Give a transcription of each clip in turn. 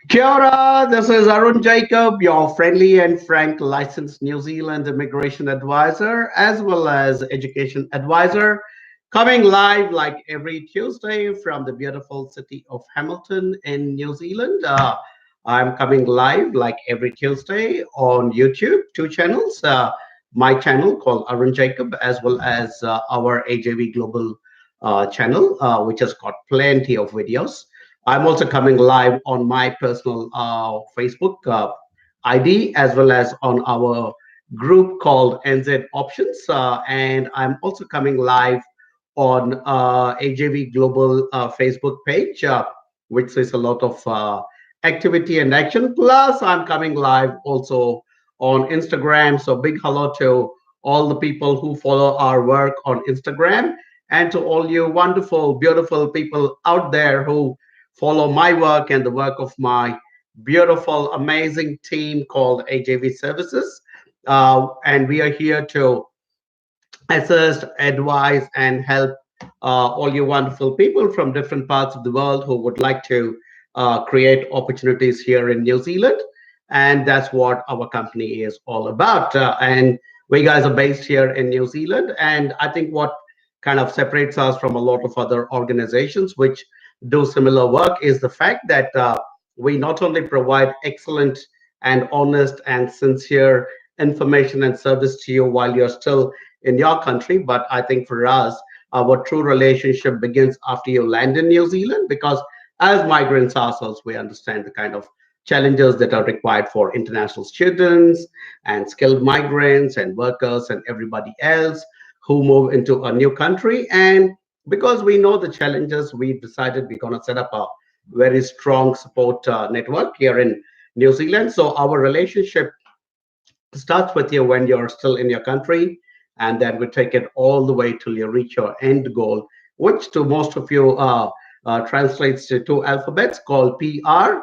Kia ora, this is Arun Jacob, your friendly and frank licensed New Zealand immigration advisor as well as education advisor, coming live like every Tuesday from the beautiful city of Hamilton in New Zealand. I'm coming live like every Tuesday on YouTube, two channels. My channel called Arun Jacob, as well as our AJV Global channel, which has got plenty of videos. I'm also coming live on my personal Facebook ID as well as on our group called NZ Options. And I'm also coming live on AJV Global Facebook page, which is a lot of activity and action. Plus, I'm coming live also on Instagram. So, big hello to all the people who follow our work on Instagram and to all you wonderful, beautiful people out there who follow my work and the work of my beautiful, amazing team called AJV Services. And we are here to assist, advise, and help all you wonderful people from different parts of the world who would like to create opportunities here in New Zealand. And that's what our company is all about. And we guys are based here in New Zealand. And I think what kind of separates us from a lot of other organizations which do similar work is the fact that we not only provide excellent and honest and sincere information and service to you while you're still in your country, but I think for us, our true relationship begins after you land in New Zealand because as migrants ourselves, we understand the kind of challenges that are required for international students and skilled migrants and workers and everybody else who move into a new country. And because we know the challenges, we decided we're going to set up a very strong support network here in New Zealand. So our relationship starts with you when you're still in your country, and then we take it all the way till you reach your end goal, which to most of you translates to two alphabets called PR,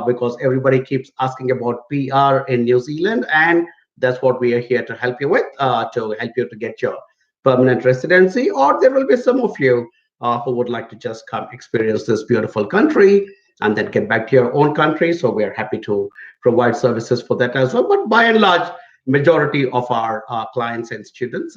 because everybody keeps asking about PR in New Zealand, and that's what we are here to help you with, to help you to get your permanent residency, or there will be some of you who would like to just come experience this beautiful country and then get back to your own country. So we are happy to provide services for that as well. But by and large, majority of our clients and students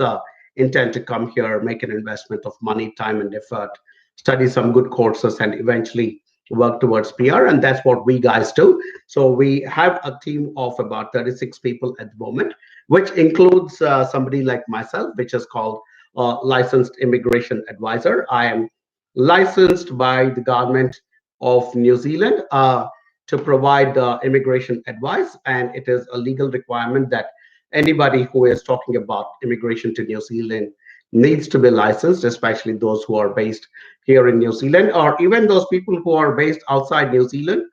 intend to come here, make an investment of money, time, and effort, study some good courses, and eventually work towards PR. And that's what we guys do. So we have a team of about 36 people at the moment, which includes somebody like myself, which is called licensed immigration advisor. I am licensed by the government of New Zealand to provide immigration advice, and it is a legal requirement that anybody who is talking about immigration to New Zealand needs to be licensed, especially those who are based here in New Zealand, or even those people who are based outside New Zealand.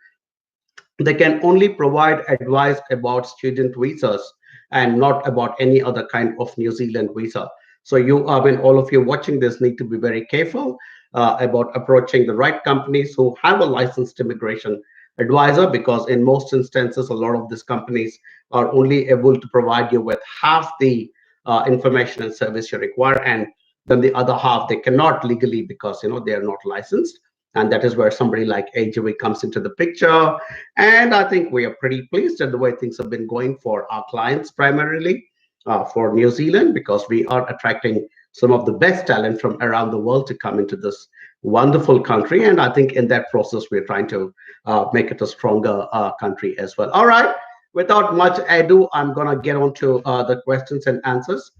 They can only provide advice about student visas and not about any other kind of New Zealand visa. So when all of you watching this need to be very careful about approaching the right companies who have a licensed immigration advisor, because in most instances, a lot of these companies are only able to provide you with half the information and service you require, and then the other half they cannot legally because they are not licensed. And that is where somebody like AJV comes into the picture. And I think we are pretty pleased at the way things have been going for our clients, primarily for New Zealand, because we are attracting some of the best talent from around the world to come into this wonderful country. And I think in that process, we're trying to make it a stronger country as well. All right. Without much ado, I'm going to get on to the questions and answers.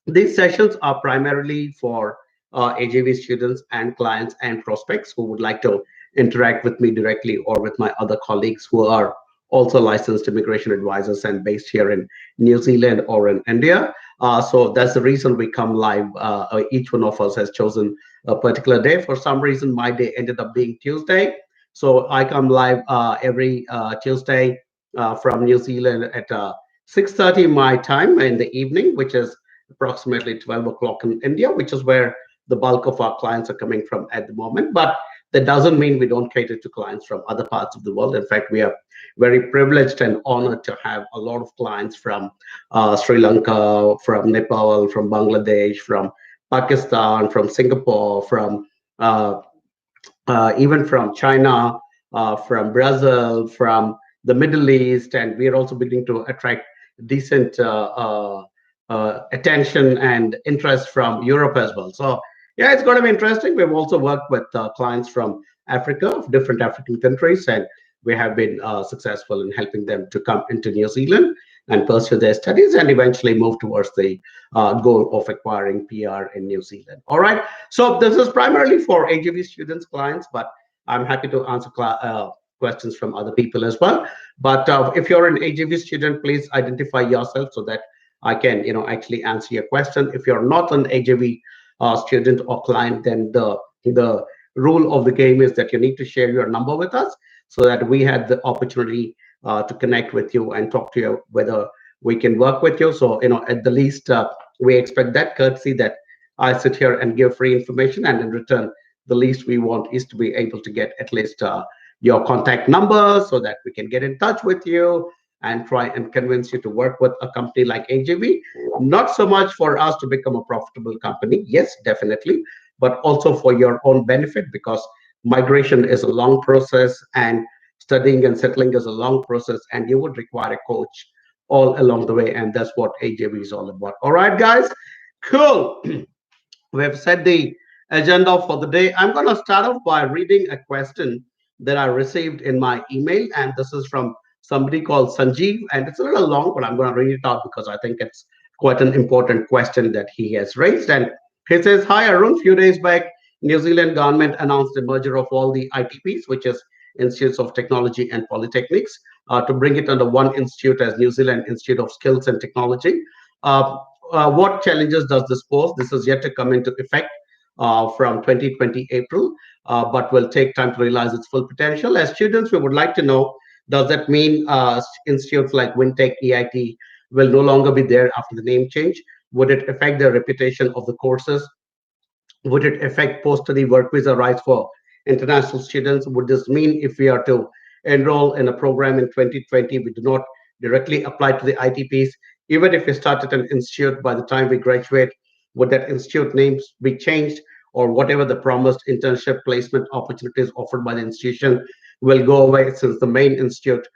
These sessions are primarily for AJV students and clients and prospects who would like to interact with me directly or with my other colleagues who are also licensed immigration advisors and based here in New Zealand or in India. So that's the reason we come live. Each one of us has chosen a particular day. For some reason, my day ended up being Tuesday. So I come live every Tuesday from New Zealand at 6:30 my time in the evening, which is approximately 12 o'clock in India, which is where the bulk of our clients are coming from at the moment. But that doesn't mean we don't cater to clients from other parts of the world. In fact, we are very privileged and honored to have a lot of clients from Sri Lanka, from Nepal, from Bangladesh, from Pakistan, from Singapore, from even from China, from Brazil, from the Middle East, and we are also beginning to attract decent attention and interest from Europe as well. So, yeah, it's going to be interesting. We've also worked with clients from Africa, different African countries, and we have been successful in helping them to come into New Zealand and pursue their studies and eventually move towards the goal of acquiring PR in New Zealand. All right. So this is primarily for AGV students, clients, but I'm happy to answer questions from other people as well. But if you're an AGV student, please identify yourself so that I can, actually answer your question. If you're not an AGV student or client, then the rule of the game is that you need to share your number with us so that we have the opportunity to connect with you and talk to you whether we can work with you. So, at the least, we expect that courtesy that I sit here and give free information, and in return, the least we want is to be able to get at least your contact number so that we can get in touch with you and try and convince you to work with a company like AGV. Not so much for us to become a profitable company, yes, definitely, but also for your own benefit, because migration is a long process and studying and settling is a long process, and you would require a coach all along the way, and that's what AGV is all about. All right, guys, cool. We have set the agenda for the day. I'm going to start off by reading a question that I received in my email, and this is from somebody called Sanjeev, and it's a little long, but I'm going to read it out because I think it's quite an important question that he has raised. And he says, "Hi Arun, few days back, New Zealand government announced the merger of all the ITPs, which is Institutes of Technology and Polytechnics, to bring it under one institute as New Zealand Institute of Skills and Technology. Uh, what challenges does this pose? This is yet to come into effect from 2020 April, but will take time to realize its full potential. As students, we would like to know, does that mean institutes like WinTech, EIT will no longer be there after the name change? Would it affect the reputation of the courses? Would it affect post-study work visa rights for international students? Would this mean if we are to enroll in a program in 2020, we do not directly apply to the ITPs? Even if we start at an institute, by the time we graduate, would that institute names be changed, or whatever the promised internship placement opportunities offered by the institution will go away since the main institute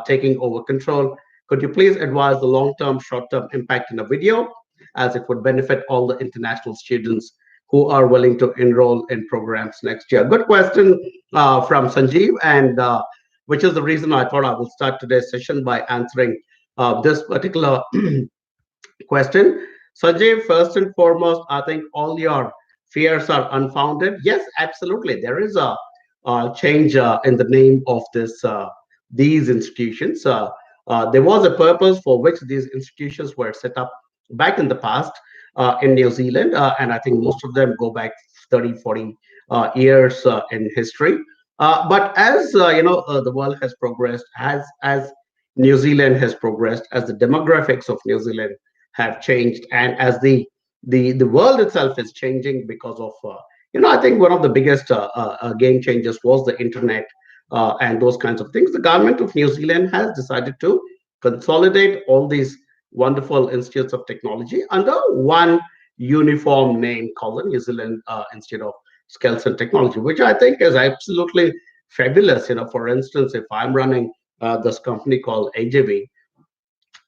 taking over control? Could you please advise the long-term, short-term impact in a video, as it would benefit all the international students who are willing to enroll in programs next year?" Good question from Sanjeev, and which is the reason I thought I will start today's session by answering this particular question. Sanjeev, first and foremost, I think all your fears are unfounded. Yes, absolutely. There is a change in the name of these institutions. There was a purpose for which these institutions were set up back in the past in New Zealand, and I think most of them go back 30, 40 years in history. But as the world has progressed, as New Zealand has progressed, as the demographics of New Zealand have changed, and as the world itself is changing because of I think one of the biggest game changers was the internet and those kinds of things. The government of New Zealand has decided to consolidate all these wonderful institutes of technology under one uniform name called the New Zealand Institute of Skills and Technology, which I think is absolutely fabulous. For instance, if I'm running this company called AJV,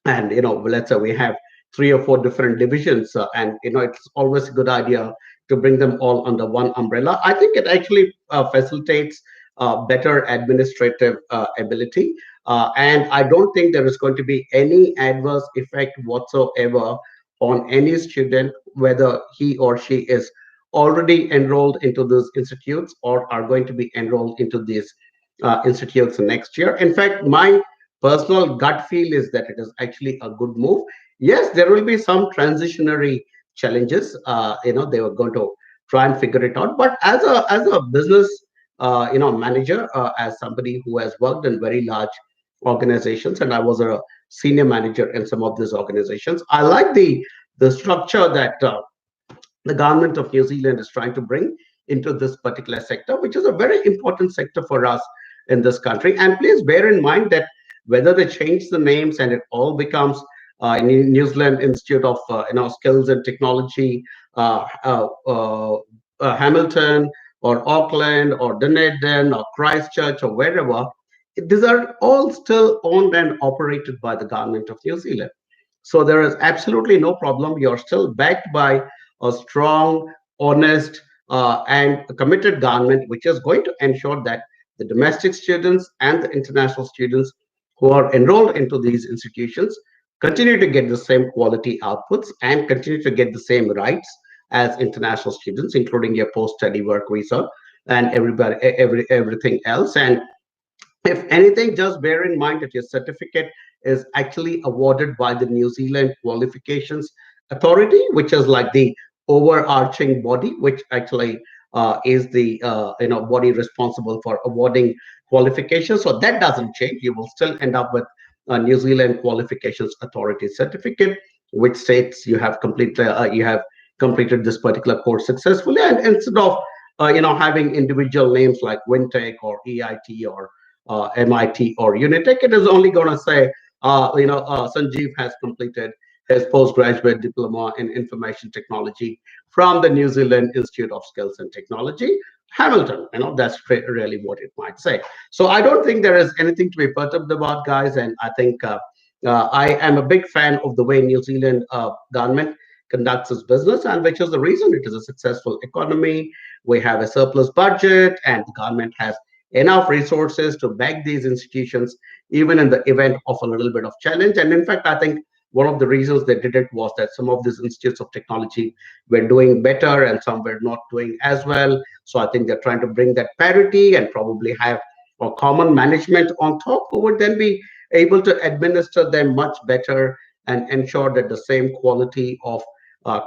and let's say we have three or four different divisions, and it's always a good idea to bring them all under one umbrella. I think it actually facilitates better administrative ability, and I don't think there is going to be any adverse effect whatsoever on any student, whether he or she is already enrolled into those institutes or are going to be enrolled into these institutes next year. In fact, my personal gut feel is that it is actually a good move. Yes, there will be some transitionary challenges. They were going to try and figure it out. But as a business, manager, as somebody who has worked in very large organizations, and I was a senior manager in some of these organizations, I like the structure that the government of New Zealand is trying to bring into this particular sector, which is a very important sector for us in this country. And please bear in mind that whether they change the names and it all becomes New Zealand Institute of Skills and Technology, Hamilton, or Auckland or Dunedin or Christchurch or wherever, these are all still owned and operated by the government of New Zealand. So there is absolutely no problem. You're still backed by a strong, honest, and committed government, which is going to ensure that the domestic students and the international students who are enrolled into these institutions continue to get the same quality outputs and continue to get the same rights as international students, including your post-study work visa and everything else. And if anything, just bear in mind that your certificate is actually awarded by the New Zealand Qualifications Authority, which is like the overarching body, which actually is the body responsible for awarding qualifications. So that doesn't change. You will still end up with a New Zealand Qualifications Authority certificate, which states you have completed this particular course successfully. And instead of having individual names like Wintech or EIT or MIT or Unitech, it is only going to say, Sanjeev has completed his postgraduate diploma in information technology from the New Zealand Institute of Skills and Technology, Hamilton. That's really what it might say. So I don't think there is anything to be perturbed about, guys. And I think I am a big fan of the way New Zealand government conducts its business, and which is the reason it is a successful economy. We have a surplus budget, and the government has enough resources to back these institutions, even in the event of a little bit of challenge. And in fact, I think one of the reasons they did it was that some of these institutes of technology were doing better and some were not doing as well. So I think they're trying to bring that parity and probably have a common management on top who would then be able to administer them much better and ensure that the same quality of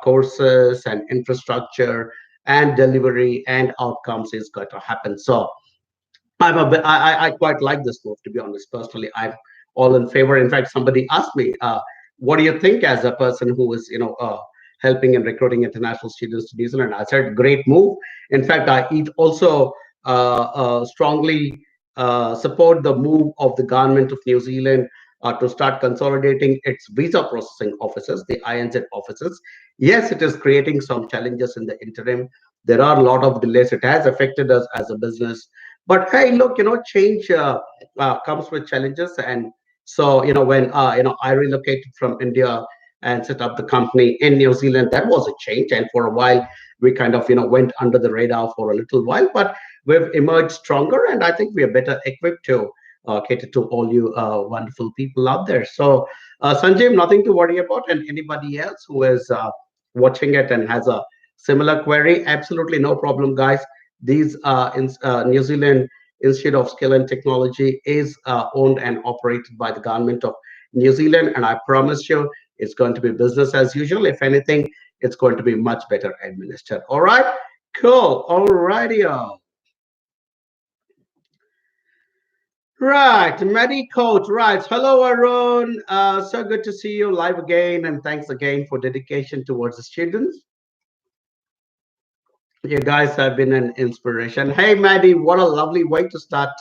courses and infrastructure and delivery and outcomes is going to happen. So I quite like this move, to be honest. Personally, I'm all in favor. In fact, somebody asked me, "What do you think as a person who is, helping and recruiting international students to New Zealand?" I said, "Great move." In fact, I also strongly support the move of the government of New Zealand to start consolidating its visa processing offices, the INZ offices. Yes, it is creating some challenges in the interim. There are a lot of delays. It has affected us as a business, but hey, look, change comes with challenges. And so, when I relocated from India and set up the company in New Zealand, that was a change. And for a while, we kind of went under the radar for a little while, but we've emerged stronger, and I think we are better equipped to cater to all you wonderful people out there. So, Sanjeev, nothing to worry about. And anybody else who is watching it and has a similar query, absolutely no problem, guys. These New Zealand Institute of Skill and Technology is owned and operated by the government of New Zealand, and I promise you, it's going to be business as usual. If anything, it's going to be much better administered. All right, cool. All righty, right, Maddie Coach. Right. Hello, Arun. So good to see you live again, and thanks again for dedication towards the students. You guys have been an inspiration. Hey, Maddie, what a lovely way to start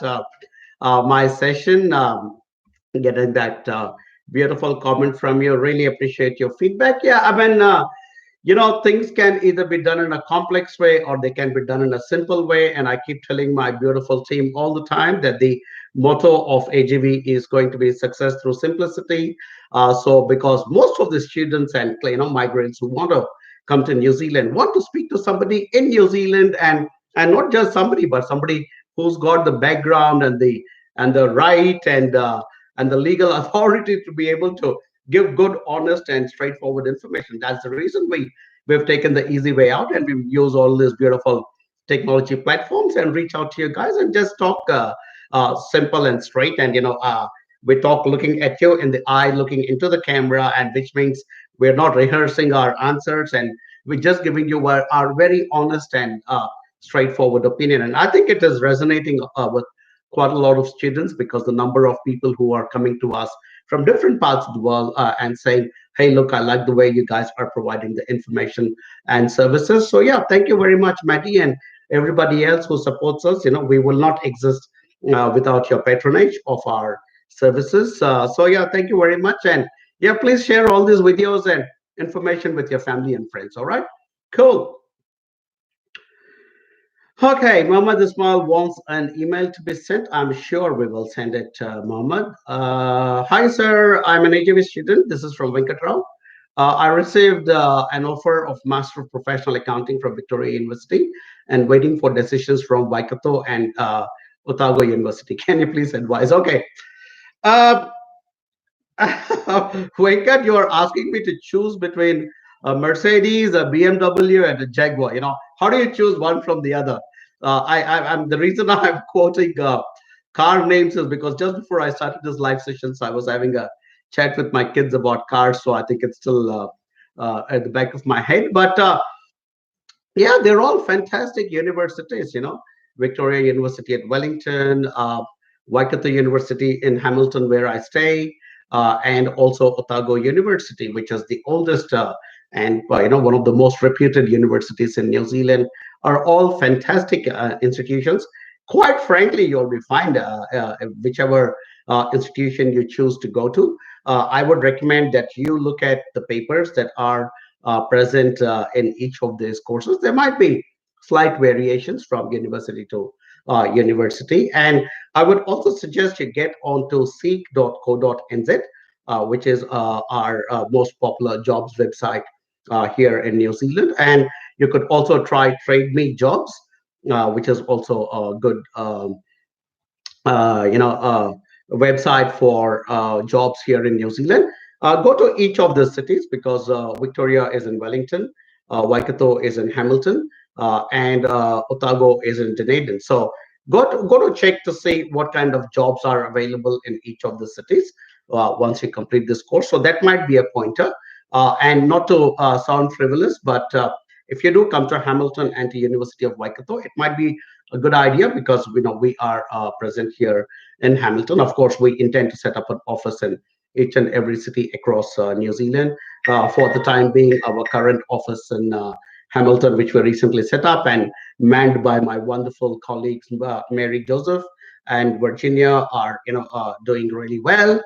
my session. Getting that beautiful comment from you. Really appreciate your feedback. Yeah, I mean, things can either be done in a complex way or they can be done in a simple way. And I keep telling my beautiful team all the time that the motto of AGV is going to be success through simplicity. So because most of the students and migrants who want to come to New Zealand want to speak to somebody in New Zealand, and not just somebody, but somebody who's got the background and the right and the legal authority to be able to give good, honest, and straightforward information. That's the reason we've taken the easy way out, and we use all these beautiful technology platforms and reach out to you guys and just talk simple and straight. And we talk looking at you in the eye, looking into the camera, and which means we're not rehearsing our answers, and we're just giving you our very honest and straightforward opinion. And I think it is resonating with quite a lot of students, because the number of people who are coming to us from different parts of the world and saying, "Hey, look, I like the way you guys are providing the information and services." So yeah, thank you very much, Maddie, and everybody else who supports us. We will not exist without your patronage of our services. So yeah, thank you very much. And yeah, please share all these videos and information with your family and friends. All right, cool. Okay, Mohammed Ismail wants an email to be sent. I'm sure we will send it, Mohammed. Hi, sir. I'm an AJV student. This is from Venkatrao. I received an offer of Master of Professional Accounting from Victoria University and waiting for decisions from Waikato and Otago University. Can you please advise? Okay. Uh, Venkat, you're asking me to choose between a Mercedes, a BMW, and a Jaguar. How do you choose one from the other? I'm the reason I'm quoting car names is because just before I started this live sessions, I was having a chat with my kids about cars, so I think it's still at the back of my head. But yeah, they're all fantastic universities, Victoria University at Wellington, Waikato University in Hamilton, where I stay, and also Otago University, which is the oldest and one of the most reputed universities in New Zealand, are all fantastic institutions. Quite frankly, you'll be fine whichever institution you choose to go to. I would recommend that you look at the papers that are present in each of these courses. There might be slight variations from university to university. And I would also suggest you get onto seek.co.nz, which is our most popular jobs website here in New Zealand. And you could also try Trade Me Jobs, which is also a good website for jobs here in New Zealand. Go to each of the cities because Victoria is in Wellington, Waikato is in Hamilton, and Otago is in Dunedin. So go to check to see what kind of jobs are available in each of the cities once you complete this course. So that might be a pointer. And not to sound frivolous, but if you do come to Hamilton and to University of Waikato, it might be a good idea because we are present here in Hamilton. Of course, we intend to set up an office in each and every city across New Zealand. For the time being, our current office in Hamilton, which we recently set up and manned by my wonderful colleagues Mary Joseph and Virginia, are doing really well.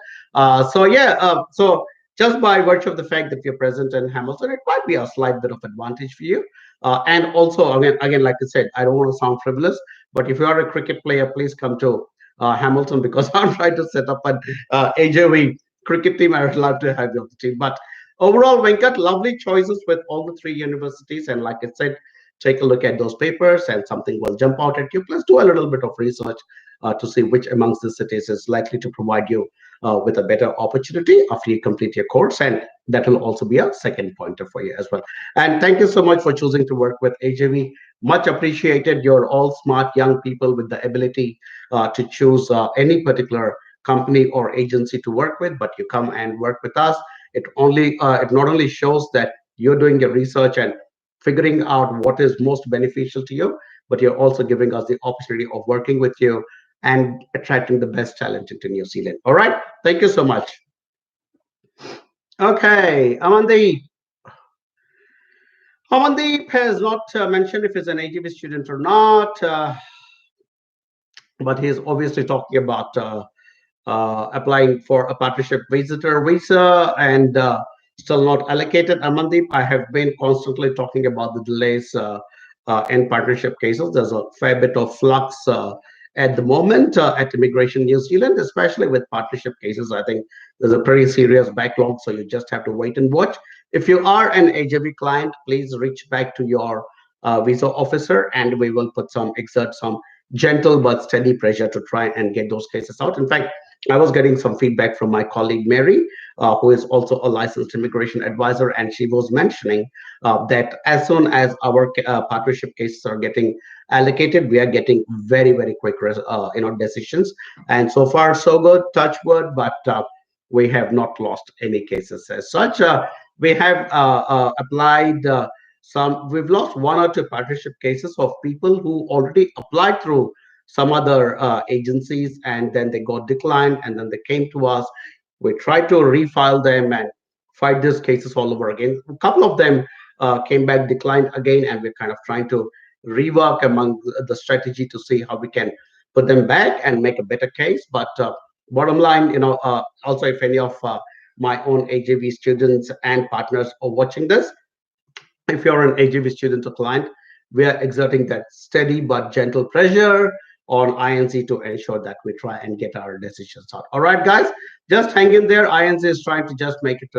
So yeah, so just by virtue of the fact that you're present in Hamilton, it might be a slight bit of advantage for you. And also, again, like I said, I don't want to sound frivolous, but if you are a cricket player, please come to Hamilton because I'm trying to set up an AJV cricket team. I would love to have you on the team. But overall, Venkat, lovely choices with all the three universities. And like I said, take a look at those papers and something will jump out at you. Plus, do a little bit of research to see which amongst the cities is likely to provide you with a better opportunity after you complete your course. And that will also be a second pointer for you as well. And thank you so much for choosing to work with AJV. Much appreciated. You're all smart young people with the ability to choose any particular company or agency to work with, but you come and work with us. It not only shows that you're doing your research and figuring out what is most beneficial to you, but you're also giving us the opportunity of working with you and attracting the best talent into New Zealand. All right. Thank you so much. Okay. Amandeep has not mentioned if he's an AGB student or not, but he's obviously talking about applying for a partnership visitor visa and still not allocated. Amandeep, I have been constantly talking about the delays in partnership cases. There's a fair bit of flux at the moment at Immigration New Zealand, especially with partnership cases. I think there's a pretty serious backlog, so you just have to wait and watch. If you are an AJV client, please reach back to your visa officer and we will exert some gentle but steady pressure to try and get those cases out. In fact, I was getting some feedback from my colleague Mary, who is also a licensed immigration advisor, and she was mentioning that as soon as our partnership cases are getting allocated, we are getting very, very quick, decisions. And so far, so good. Touch wood, but we have not lost any cases as such. We have applied some. We've lost one or two partnership cases of people who already applied through some other agencies and then they got declined and then they came to us. We tried to refile them and fight these cases all over again. A couple of them came back declined again, and we're kind of trying to rework among the strategy to see how we can put them back and make a better case. But bottom line, also if any of my own AJV students and partners are watching this, if you're an AJV student or client, we are exerting that steady but gentle pressure on INC to ensure that we try and get our decisions out. All right, guys, just hang in there. INC is trying to just make it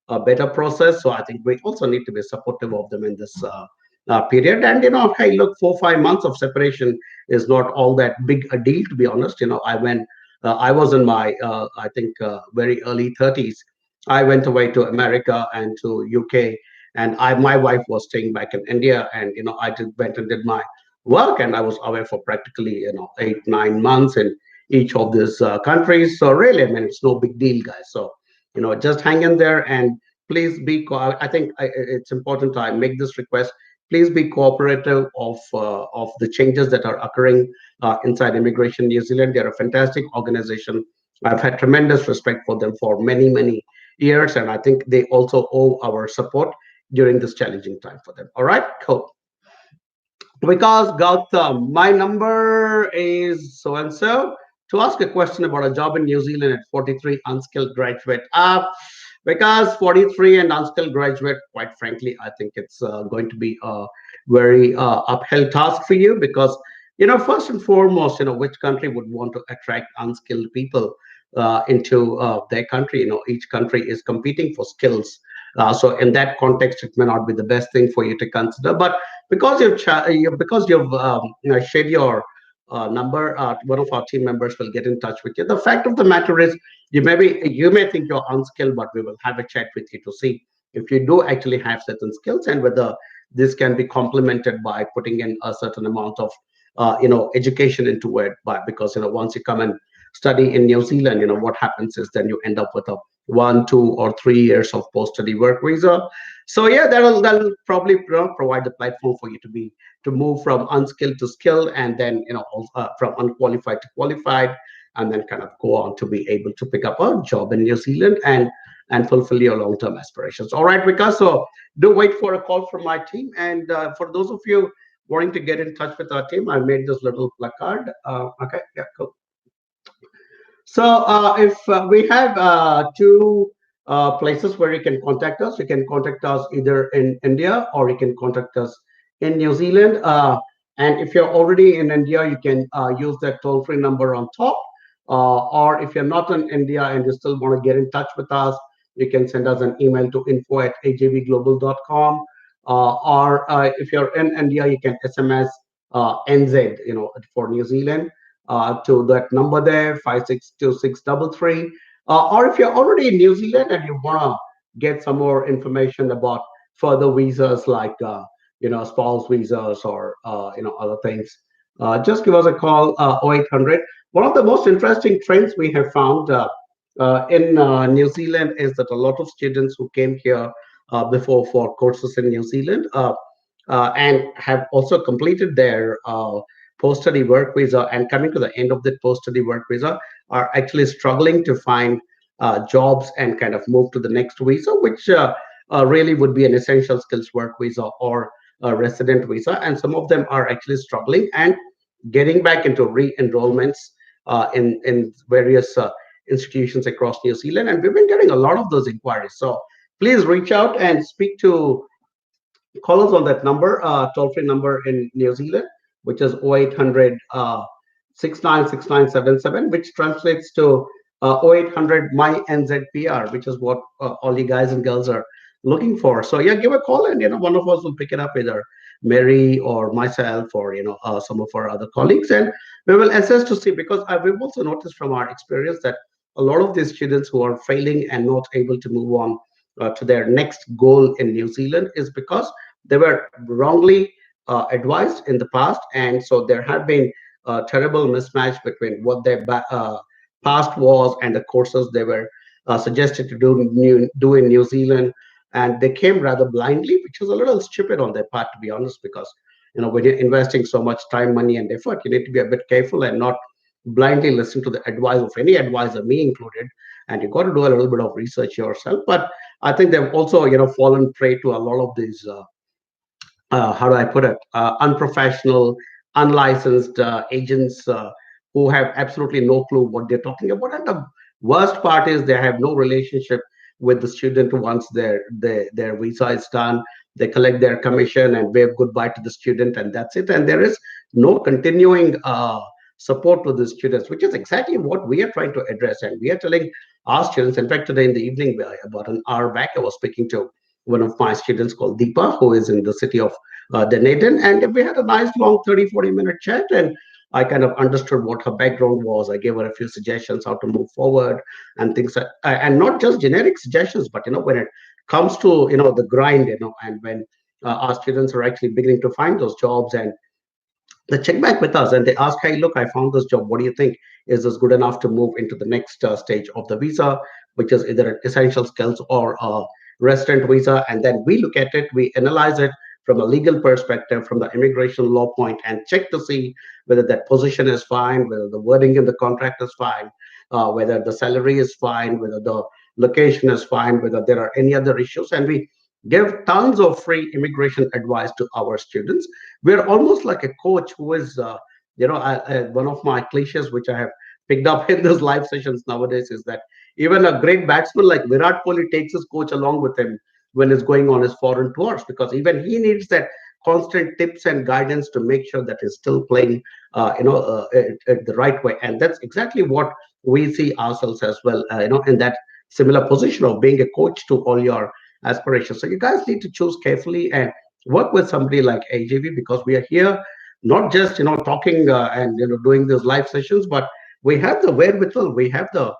a better process. So I think we also need to be supportive of them in this period. And hey, look, 4 5 months of separation is not all that big a deal, to be honest. I was in my I think very early 30s. I went away to America and to UK, and my wife was staying back in India, and went and did my work, and I was away for practically 8 9 months in each of these countries. So really, I mean, it's no big deal, guys. So just hang in there, and please be. I think it's important. I make this request. Please be cooperative of the changes that are occurring inside Immigration New Zealand. They're a fantastic organization. I've had tremendous respect for them for many years, and I think they also owe our support during this challenging time for them. All right, cool. Because Gautam, my number is so and so to ask a question about a job in New Zealand at 43 unskilled graduate. Because 43 and unskilled graduate, quite frankly, I think it's going to be a very uphill task for you because first and foremost, which country would want to attract unskilled people into their country? Each country is competing for skills. So in that context, it may not be the best thing for you to consider. But because you've shared your number, one of our team members will get in touch with you. The fact of the matter is, you may think you're unskilled, but we will have a chat with you to see if you do actually have certain skills and whether this can be complemented by putting in a certain amount of education into it. But because once you come and study in New Zealand, what happens is then you end up with a 1 2 or 3 years of post-study work visa. So yeah, that'll probably provide the platform for you to move from unskilled to skilled, and then from unqualified to qualified, and then kind of go on to be able to pick up a job in New Zealand and fulfill your long-term aspirations. All right, Vikas. So do wait for a call from my team, and for those of you wanting to get in touch with our team, I made this little placard. Okay, yeah, cool. So if we have two places where you can contact us. You can contact us either in India or you can contact us in New Zealand. And if you're already in India, you can use that toll-free number on top. Or if you're not in India and you still want to get in touch with us, you can send us an email to info@ajvglobal.com. Or if you're in India, you can SMS NZ, for New Zealand, to that number there, 562633. Or if you're already in New Zealand and you want to get some more information about further visas like spouse visas or other things, just give us a call, 0800. One of the most interesting trends we have found in New Zealand is that a lot of students who came here before for courses in New Zealand and have also completed their post-study work visa and coming to the end of the post-study work visa are actually struggling to find jobs and kind of move to the next visa, which really would be an essential skills work visa or a resident visa. And some of them are actually struggling and getting back into re-enrollments in various institutions across New Zealand. And we've been getting a lot of those inquiries. So please reach out and speak to call us on that number, toll-free number in New Zealand, which is 0800 696977, which translates to 0800 my NZPR, which is what all you guys and girls are looking for. So yeah, give a call, and one of us will pick it up, either Mary or myself or some of our other colleagues, and we will assess to see, because we've also noticed from our experience that a lot of these students who are failing and not able to move on to their next goal in New Zealand is because they were wrongly advised in the past, and so there have been a terrible mismatch between what their past was and the courses they were suggested to do in New Zealand, and they came rather blindly, which was a little stupid on their part, to be honest, because when you're investing so much time, money, and effort, you need to be a bit careful and not blindly listen to the advice of any advisor, me included, and you got to do a little bit of research yourself. But I think they've also fallen prey to a lot of these how do I put it, unprofessional, unlicensed agents who have absolutely no clue what they're talking about. And the worst part is they have no relationship with the student once their visa is done. they collect their commission and wave goodbye to the student, and that's it. And there is no continuing support to the students, which is exactly what we are trying to address. And we are telling our students. In fact, today in the evening, about an hour back, I was speaking to one of my students called Deepa, who is in the city of Dunedin, and we had a nice long 30-40 minute chat, and I kind of understood what her background was. I gave her a few suggestions how to move forward and things and not just generic suggestions, but when it comes to the grind, and when our students are actually beginning to find those jobs, and they check back with us and they ask, hey, look, I found this job, what do you think? Is this good enough to move into the next stage of the visa, which is either an essential skills or a resident visa? And then we look at it, we analyze it from a legal perspective, from the immigration law point, and check to see whether that position is fine, whether the wording in the contract is fine, whether the salary is fine, whether the location is fine, whether there are any other issues. And we give tons of free immigration advice to our students. We're almost like a coach who is, one of my cliches, which I have picked up in those live sessions nowadays, is that even a great batsman like Virat Kohli takes his coach along with him when he's going on his foreign tours, because even he needs that constant tips and guidance to make sure that he's still playing, at the right way. And that's exactly what we see ourselves as well, in that similar position of being a coach to all your aspirations. So you guys need to choose carefully and work with somebody like AJV, because we are here not just talking and doing these live sessions, but we have the wherewithal, we have the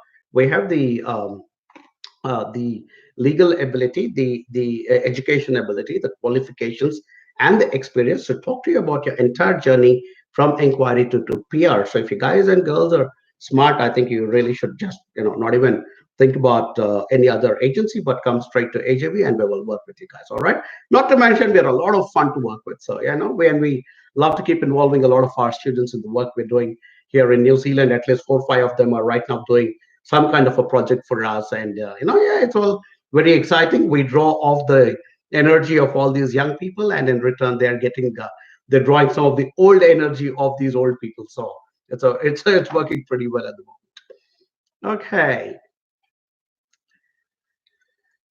legal ability, the education ability, the qualifications, and the experience to talk to you about your entire journey from inquiry to PR. So if you guys and girls are smart, I think you really should just not even think about any other agency, but come straight to AJV and we will work with you guys. All right. Not to mention, we're a lot of fun to work with. So we love to keep involving a lot of our students in the work we're doing here in New Zealand. At least 4 or 5 of them are right now doing some kind of a project for us, and yeah, it's all very exciting. We draw off the energy of all these young people, and in return they're drawing some of the old energy of these old people. So it's working pretty well at the moment. Okay.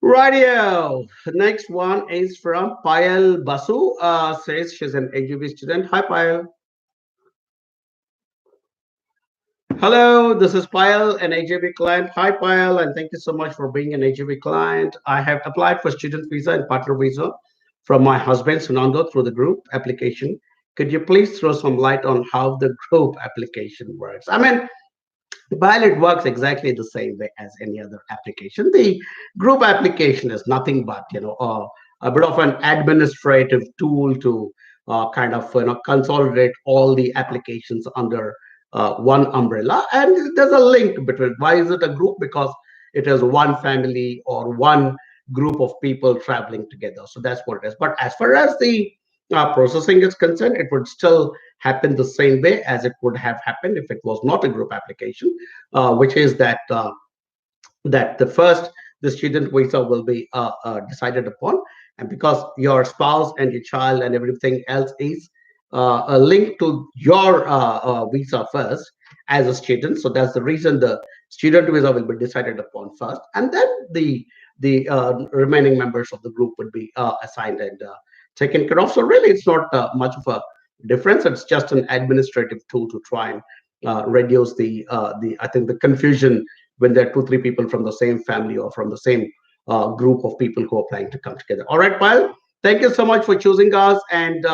Radio. The next one is from Payal Basu. Says she's an AGB student. Hi, Payal. Hello, this is Payal, an AJB client. Hi, Payal, and thank you so much for being an AJB client. I have applied for student visa and partner visa from my husband, Sunando, through the group application. Could you please throw some light on how the group application works? I mean, while it works exactly the same way as any other application, the group application is nothing but a bit of an administrative tool to kind of consolidate all the applications under one umbrella. And there's a link between. Why is it a group? Because it is one family or one group of people traveling together. So that's what it is. But as far as the processing is concerned, it would still happen the same way as it would have happened if it was not a group application, which is that the student visa will be decided upon, and because your spouse and your child and everything else is linked to your visa first as a student, so that's the reason the student visa will be decided upon first, and then the remaining members of the group would be assigned and taken care of. So really, it's not much of a difference. It's just an administrative tool to try and reduce the I think the confusion when there are 2 3 people from the same family or from the same group of people who are planning to come together. All right, Pyle, thank you so much for choosing us, and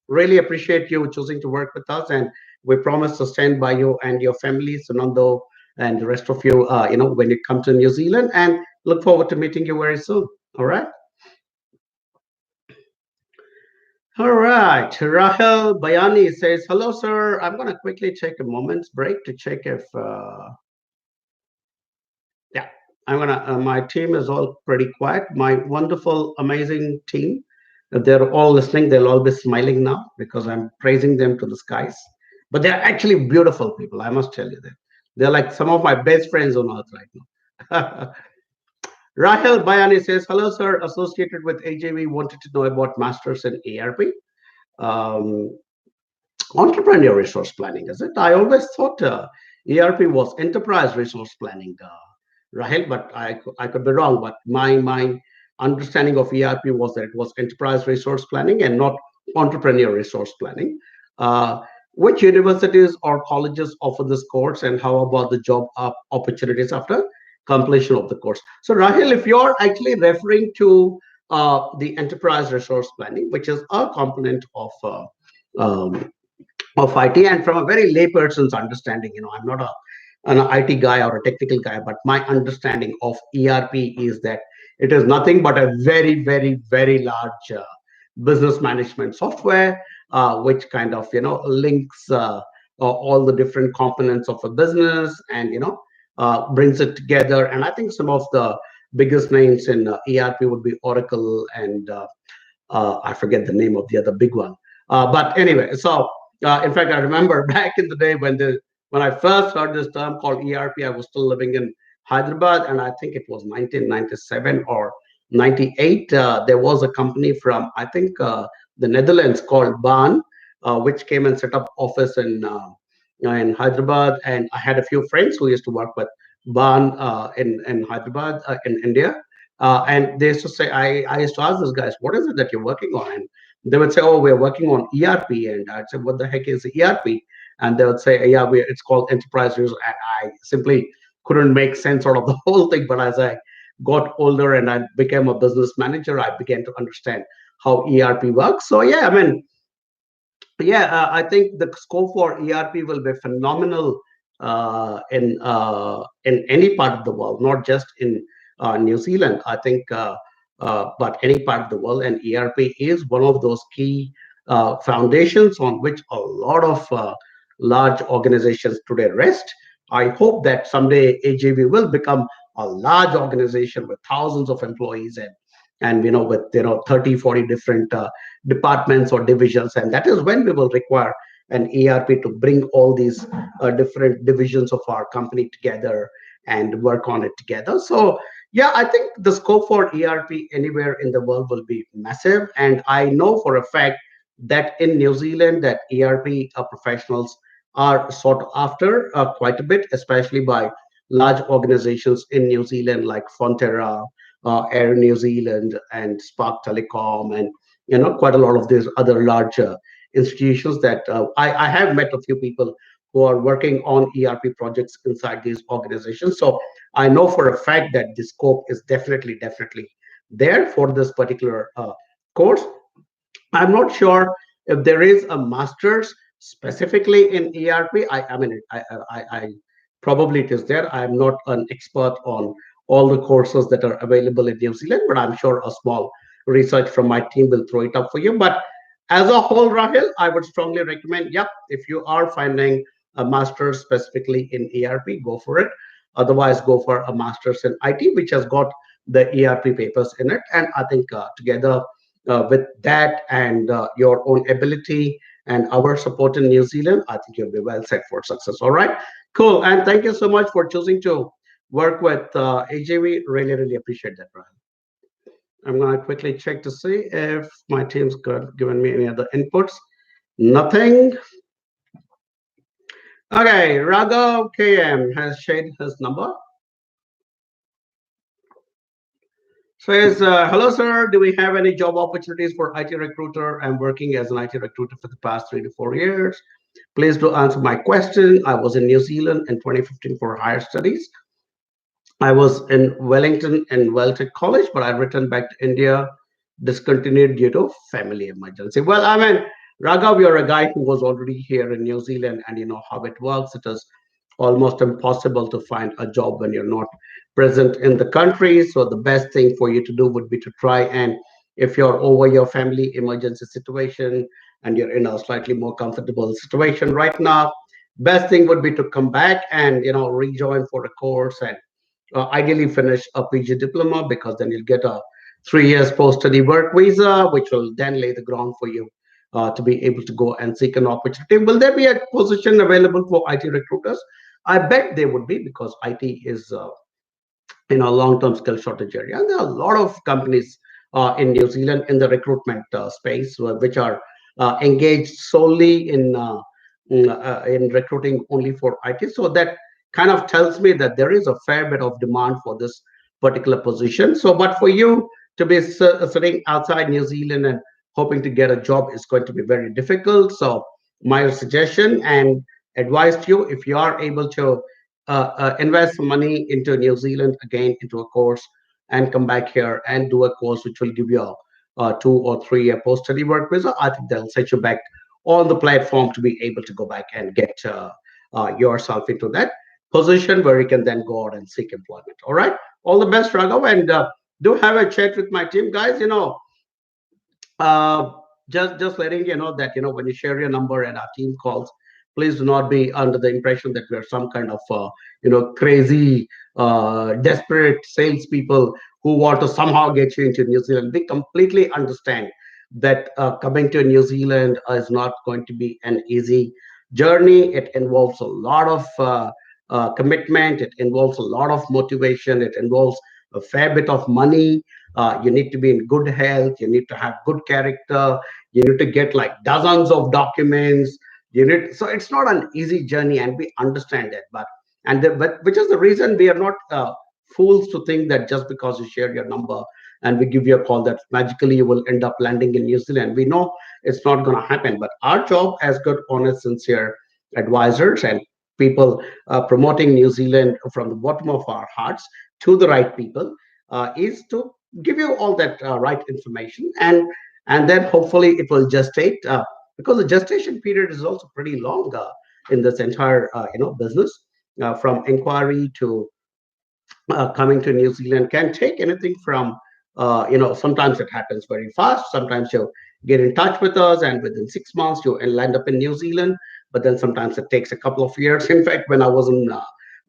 really appreciate you choosing to work with us. And we promise to stand by you and your family, Sunando, and the rest of you, when you come to New Zealand. And look forward to meeting you very soon. All right. All right. Rahel Bayani says, hello, sir. I'm going to quickly take a moment's break to check if, yeah, my team is all pretty quiet. My wonderful, amazing team, if they're all listening, they'll all be smiling now because I'm praising them to the skies. But they're actually beautiful people, I must tell you that. They're like some of my best friends on earth right now. Rahel Bayani says, hello, sir. Associated with AJV, wanted to know about masters in ERP. Um, Entrepreneur resource planning, is it? I always thought ERP was enterprise resource planning, Rahel, but I could be wrong. But my understanding of ERP was that it was enterprise resource planning and not entrepreneur resource planning. Uh, which universities or colleges offer this course, and how about the job opportunities after completion of the course? So, Rahil, if you're actually referring to the enterprise resource planning, which is a component um, of IT, and from a very layperson's understanding, I'm not an IT guy or a technical guy, but my understanding of ERP is that it is nothing but a very, very, very large business management software, which kind of links all the different components of a business, and brings it together. And I think some of the biggest names in ERP would be Oracle and I forget the name of the other big one. But anyway, so in fact, I remember back in the day when I first heard this term called ERP, I was still living in Hyderabad, and I think it was 1997 or 98. There was a company from, I think, the Netherlands called Baan, which came and set up office in Hyderabad. And I had a few friends who used to work with Baan in Hyderabad, in India. And they used to say, I used to ask those guys, what is it that you're working on? And they would say, oh, we're working on ERP. And I'd say, what the heck is ERP? And they would say, yeah, it's called enterprise resource. And I simply couldn't make sense out of the whole thing. But as I got older and I became a business manager, I began to understand how ERP works. So yeah, I mean, yeah, I think the scope for ERP will be phenomenal in any part of the world, not just in New Zealand. I think, but any part of the world, and ERP is one of those key foundations on which a lot of large organizations today rest. I hope that someday AJV will become a large organization with thousands of employees, and with 30, 40 different departments or divisions, and that is when we will require an ERP to bring all these different divisions of our company together and work on it together. So yeah, I think the scope for ERP anywhere in the world will be massive, and I know for a fact that in New Zealand that ERP professionals are sought after quite a bit, especially by large organizations in New Zealand like Fonterra, Air New Zealand, and Spark Telecom, and quite a lot of these other large institutions that I have met a few people who are working on ERP projects inside these organizations. So I know for a fact that the scope is definitely there for this particular course. I'm not sure if there is a master's specifically in ERP. I mean, I probably it is there. I'm not an expert on all the courses that are available in New Zealand, but I'm sure a small research from my team will throw it up for you. But as a whole, Rahil, I would strongly recommend, yep, if you are finding a master's specifically in ERP, go for it. Otherwise, go for a master's in IT, which has got the ERP papers in it. And I think together with that and your own ability and our support in New Zealand, I think you'll be well set for success. All right, cool. And thank you so much for choosing to work with AJV. Really appreciate that, Brian. I'm going to quickly check to see if my team's given me any other inputs. Nothing. Okay, Raghav KM has shared his number. Says, hello, sir. Do we have any job opportunities for IT recruiter? I'm working as an IT recruiter for the past 3 to 4 years. Please do answer my question. I was in New Zealand in 2015 for higher studies. I was in Wellington and Weltec College, but I returned back to India, discontinued due to family emergency. Well, I mean, Raghav, you're a guy who was already here in New Zealand, and you know how it works. It is almost impossible to find a job when you're not present in the country. So the best thing for you to do would be to try, and if you're over your family emergency situation and you're in a slightly more comfortable situation right now, best thing would be to come back and rejoin for a course, and ideally finish a PG diploma, because then you'll get a 3 years post-study work visa, which will then lay the ground for you to be able to go and seek an opportunity. Will there be a position available for IT recruiters? I bet there would be, because IT is in a long-term skill shortage area. And there are a lot of companies in New Zealand in the recruitment space which are engaged solely in recruiting only for IT. So that kind of tells me that there is a fair bit of demand for this particular position. So, but for you, to be sitting outside New Zealand and hoping to get a job is going to be very difficult. So my suggestion and advice to you, if you are able to invest some money into New Zealand again into a course and come back here and do a course which will give you a 2 or 3 year post study work visa, I think they'll set you back on the platform to be able to go back and get yourself into that position where you can then go out and seek employment. All right. All the best, Raghav, and do have a chat with my team, guys. Uh, just letting you know that when you share your number and our team calls, please do not be under the impression that we are some kind of crazy, desperate salespeople who want to somehow get you into New Zealand. We completely understand that coming to New Zealand is not going to be an easy journey. It involves a lot of commitment. It involves a lot of motivation. It involves a fair bit of money. You need to be in good health. You need to have good character. You need to get like dozens of documents. So it's not an easy journey, and we understand that. But which is the reason we are not fools to think that just because you share your number and we give you a call that magically you will end up landing in New Zealand. We know it's not going to happen. But our job as good, honest, sincere advisors and people promoting New Zealand from the bottom of our hearts to the right people is to give you all that right information, and then hopefully it will gestate because the gestation period is also pretty long in this entire business from inquiry to coming to New Zealand can take anything from, sometimes it happens very fast. Sometimes you get in touch with us, and within 6 months, you land up in New Zealand. But then sometimes it takes a couple of years. In fact, when I was in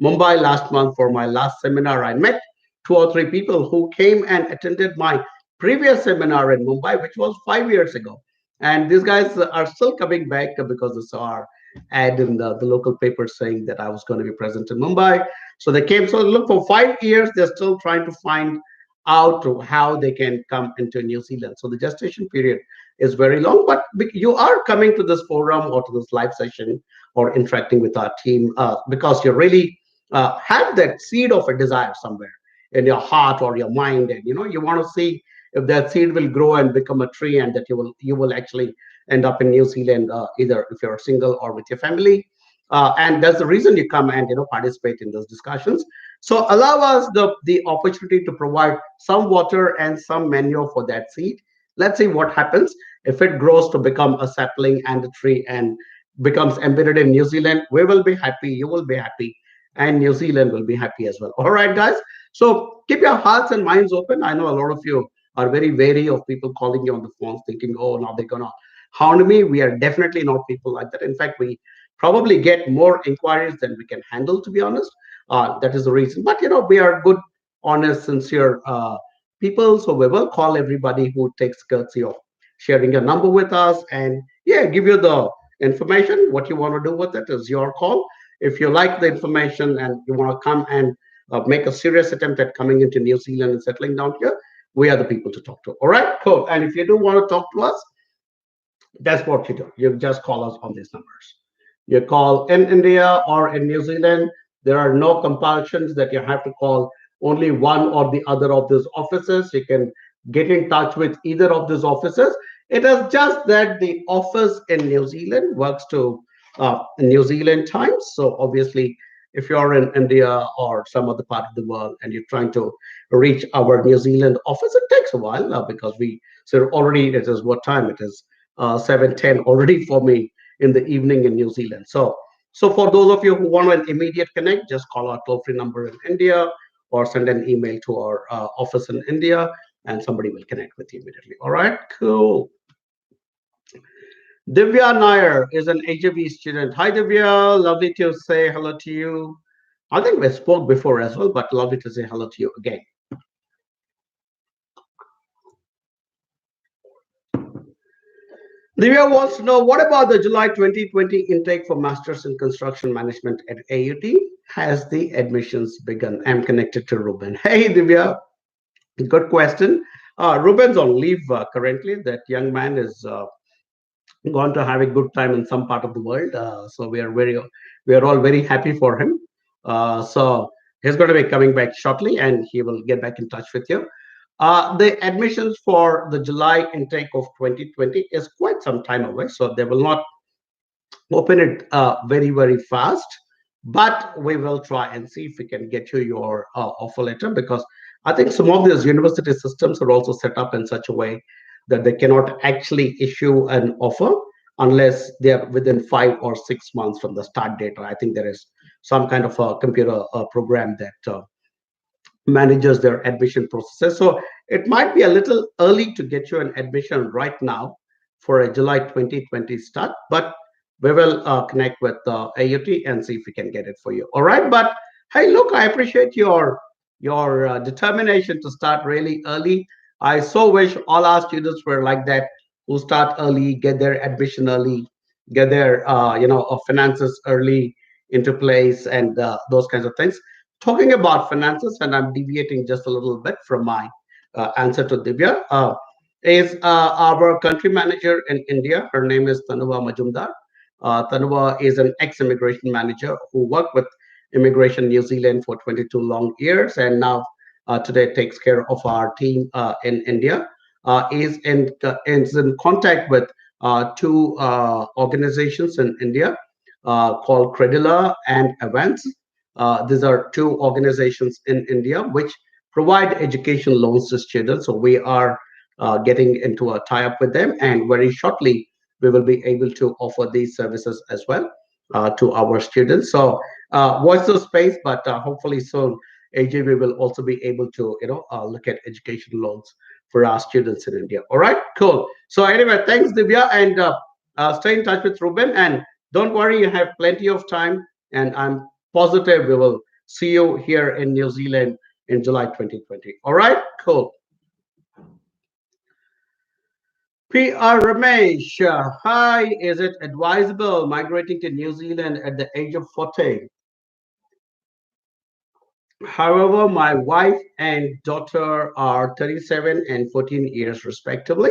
Mumbai last month for my last seminar, I met 2 or 3 people who came and attended my previous seminar in Mumbai, which was 5 years ago. And these guys are still coming back because they saw our ad in the local paper saying that I was going to be present in Mumbai. So they came. So look, for 5 years, they're still trying to find out how they can come into New Zealand. So the gestation period is very long. But you are coming to this forum or to this live session or interacting with our team because you really have that seed of a desire somewhere in your heart or your mind, and you want to see if that seed will grow and become a tree, and that you will actually end up in New Zealand, either if you're single or with your family. And that's the reason you come and participate in those discussions. So allow us the opportunity to provide some water and some manure for that seed. Let's see what happens. If it grows to become a sapling and a tree and becomes embedded in New Zealand, we will be happy, you will be happy, and New Zealand will be happy as well. All right, guys. So keep your hearts and minds open. I know a lot of you are very wary of people calling you on the phones, thinking, "Oh, now they're gonna hound me." We are definitely not people like that. In fact, we probably get more inquiries than we can handle, to be honest. That is the reason. But we are good, honest, sincere people, so we will call everybody who takes courtesy of sharing your number with us, and yeah, give you the information. What you want to do with it is your call. If you like the information and you want to come and make a serious attempt at coming into New Zealand and settling down here, we are the people to talk to. All right, cool. And if you do want to talk to us, that's what you do. You just call us on these numbers. You call in India or in New Zealand. There are no compulsions that you have to call only one or the other of these offices. You can get in touch with either of these offices. It is just that the office in New Zealand works to New Zealand times. So obviously, if you're in India or some other part of the world and you're trying to reach our New Zealand office, it takes a while because so already it is what time it is 7:10 already for me in the evening in New Zealand. So for those of you who want an immediate connect, just call our toll-free number in India or send an email to our office in India, and somebody will connect with you immediately. All right, cool. Divya Nair is an HJB student. Hi, Divya. Lovely to say hello to you. I think we spoke before as well, but lovely to say hello to you again. Divya wants to know, what about the July 2020 intake for Masters in Construction Management at AUT? Has the admissions begun? I'm connected to Ruben. Hey, Divya, good question. Ruben's on leave currently. That young man is gone to have a good time in some part of the world. So we are all very happy for him. So he's going to be coming back shortly, and he will get back in touch with you. The admissions for the July intake of 2020 is quite some time away, so they will not open it very, very fast. But we will try and see if we can get you your offer letter, because I think some of these university systems are also set up in such a way that they cannot actually issue an offer unless they are within 5 or 6 months from the start date. I think there is some kind of a computer program that manages their admission processes. So it might be a little early to get you an admission right now for a July 2020 start, but we will connect with AUT and see if we can get it for you. All right. But hey, look, I appreciate your determination to start really early. I so wish all our students were like that, who start early, get their admission early, get their finances early into place, and those kinds of things. Talking about finances, and I'm deviating just a little bit from my answer to Divya, is our country manager in India. Her name is Tanuva Majumdar. Tanuva is an ex-immigration manager who worked with Immigration New Zealand for 22 long years, and now today takes care of our team in India. Is in contact with two organizations in India called Credila and Avance. These are two organizations in India which provide education loans to students. So we are getting into a tie-up with them, and very shortly we will be able to offer these services as well to our students. So watch the space, but hopefully soon, AJ, we will also be able to look at education loans for our students in India. All right, cool. So anyway, thanks, Divya, and stay in touch with Ruben, and don't worry, you have plenty of time, and I'm positive we will see you here in New Zealand in July 2020. All right, cool. PR Ramesh, hi, is it advisable migrating to New Zealand at the age of 40? However, my wife and daughter are 37 and 14 years respectively.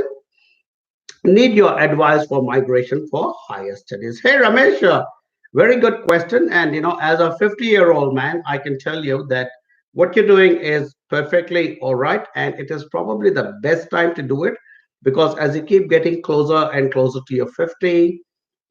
Need your advice for migration for higher studies. Hey, Ramesh, very good question. And as a 50-year-old man, I can tell you that what you're doing is perfectly all right, and it is probably the best time to do it, because as you keep getting closer and closer to your 50,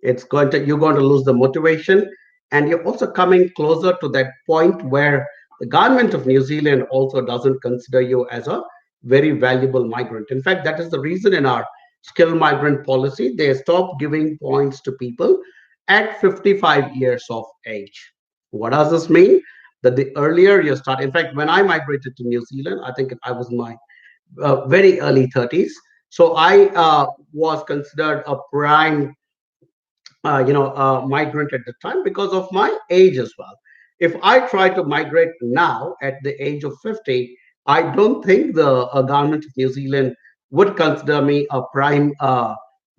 you're going to lose the motivation, and you're also coming closer to that point where the government of New Zealand also doesn't consider you as a very valuable migrant. In fact, that is the reason in our skilled migrant policy they stop giving points to people at 55 years of age. What does this mean? That the earlier you start, in fact, when I migrated to New Zealand, I think I was in my very early 30s. So I was considered a prime migrant at the time because of my age as well. If I try to migrate now at the age of 50, I don't think the government of New Zealand would consider me a prime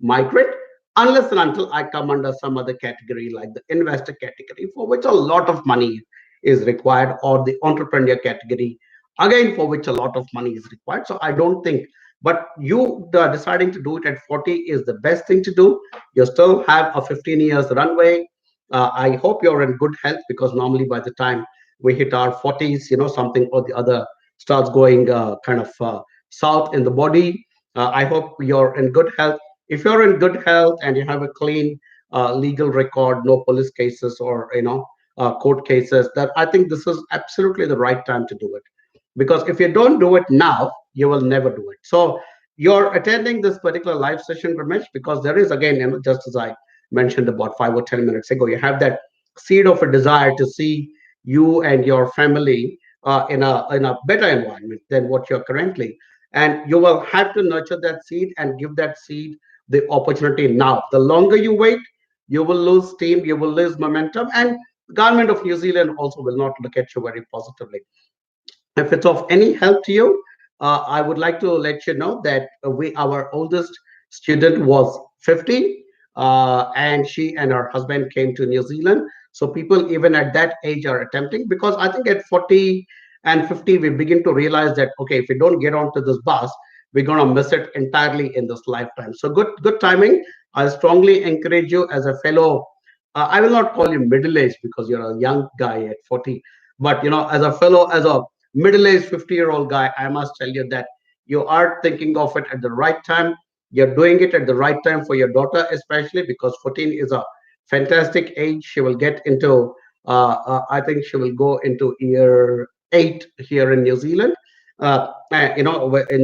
migrant, unless and until I come under some other category like the investor category, for which a lot of money is required, or the entrepreneur category, again, for which a lot of money is required. So I don't think, but you deciding to do it at 40 is the best thing to do. You still have a 15 years runway. I hope you're in good health, because normally by the time we hit our 40s, something or the other starts going kind of south in the body. I hope you're in good health. If you're in good health and you have a clean legal record, no police cases or court cases, that I think this is absolutely the right time to do it. Because if you don't do it now, you will never do it. So you're attending this particular live session, Ramesh, because there is, again, just as I mentioned about 5 or 10 minutes ago, you have that seed of a desire to see you and your family in a better environment than what you're currently. And you will have to nurture that seed and give that seed the opportunity now. The longer you wait, you will lose steam, you will lose momentum, and the government of New Zealand also will not look at you very positively. If it's of any help to you, I would like to let you know that our oldest student was 50, and she and her husband came to New Zealand. So people even at that age are attempting, because I think at 40 and 50 we begin to realize that, okay, if we don't get onto this bus, we're going to miss it entirely in this lifetime. So good timing. I strongly encourage you as a fellow. I will not call you middle aged, because you're a young guy at 40, but as a fellow, as a middle-aged 50-year-old guy, I must tell you that You are thinking of it at the right time. You're doing it at the right time for your daughter, especially because 14 is a fantastic age. She will get into, I think she will go into year 8 here in New Zealand, in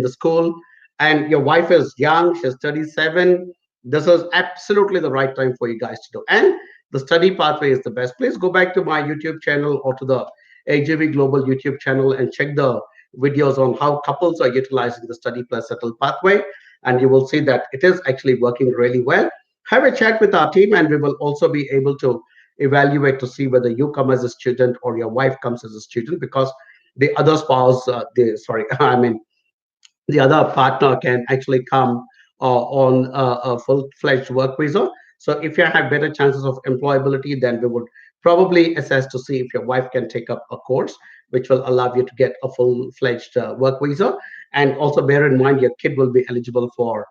the school. And your wife is young, she's 37. This is absolutely the right time for you guys to do. And the study pathway is the best. Please go back to my YouTube channel or to the AJV Global YouTube channel and check the videos on how couples are utilizing the study plus settle pathway. And you will see that it is actually working really well. Have a chat with our team, and we will also be able to evaluate to see whether you come as a student or your wife comes as a student, because the other spouse, I mean, the other partner can actually come on a full-fledged work visa. So if you have better chances of employability, then we would probably assess to see if your wife can take up a course which will allow you to get a full-fledged work visa. And also bear in mind your kid will be eligible for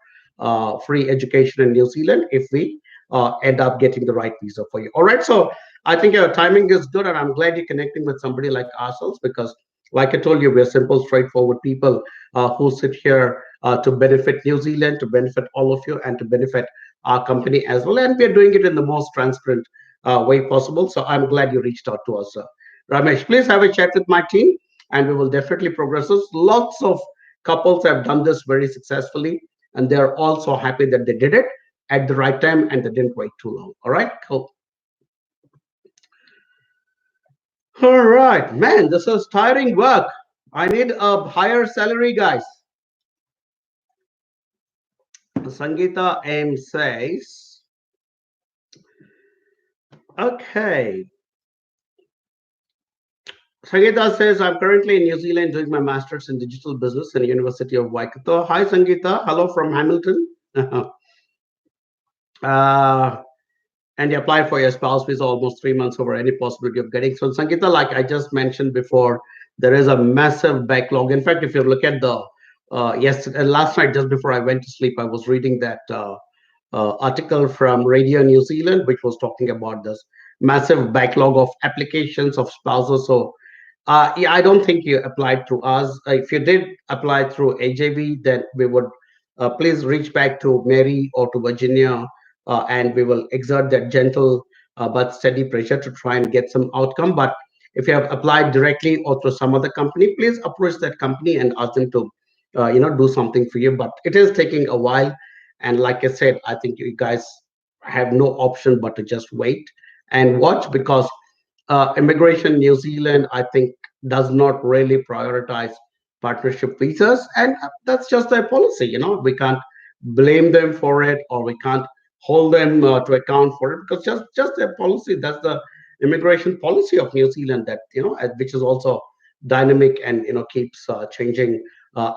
free education in New Zealand if we end up getting the right visa for you. All right. So I think your timing is good, and I'm glad you're connecting with somebody like ourselves because, like I told you, we're simple, straightforward people who sit here to benefit New Zealand, to benefit all of you, and to benefit our company as well. And we're doing it in the most transparent way possible. So I'm glad you reached out to us, Ramesh. Please have a chat with my team, and we will definitely progress this. Lots of couples have done this very successfully, and they're also happy that they did it at the right time and they didn't wait too long. All right, cool. All right, man, this is tiring work. I need a higher salary, guys. Sangeeta M says, okay. Sangeeta says, I'm currently in New Zealand doing my master's in digital business in the University of Waikato. Hi, Sangeeta. Hello from Hamilton. uh, and you apply for your spouse visa almost 3 months over any possibility of getting. So, Sangeeta, like I just mentioned before, there is a massive backlog. In fact, if you look at the last night, just before I went to sleep, I was reading that article from Radio New Zealand, which was talking about this massive backlog of applications of spouses. So, yeah, I don't think you applied through us. If you did apply through AJV, then we would please reach back to Mary or to Virginia, and we will exert that gentle but steady pressure to try and get some outcome. But if you have applied directly or through some other company, please approach that company and ask them to, do something for you. But it is taking a while, and like I said, I think you guys have no option but to just wait and watch, because Immigration New Zealand, I think, does not really prioritize partnership visas, and that's just their policy. We can't blame them for it, or we can't hold them to account for it, because just their policy. That's the immigration policy of New Zealand, that which is also dynamic and keeps changing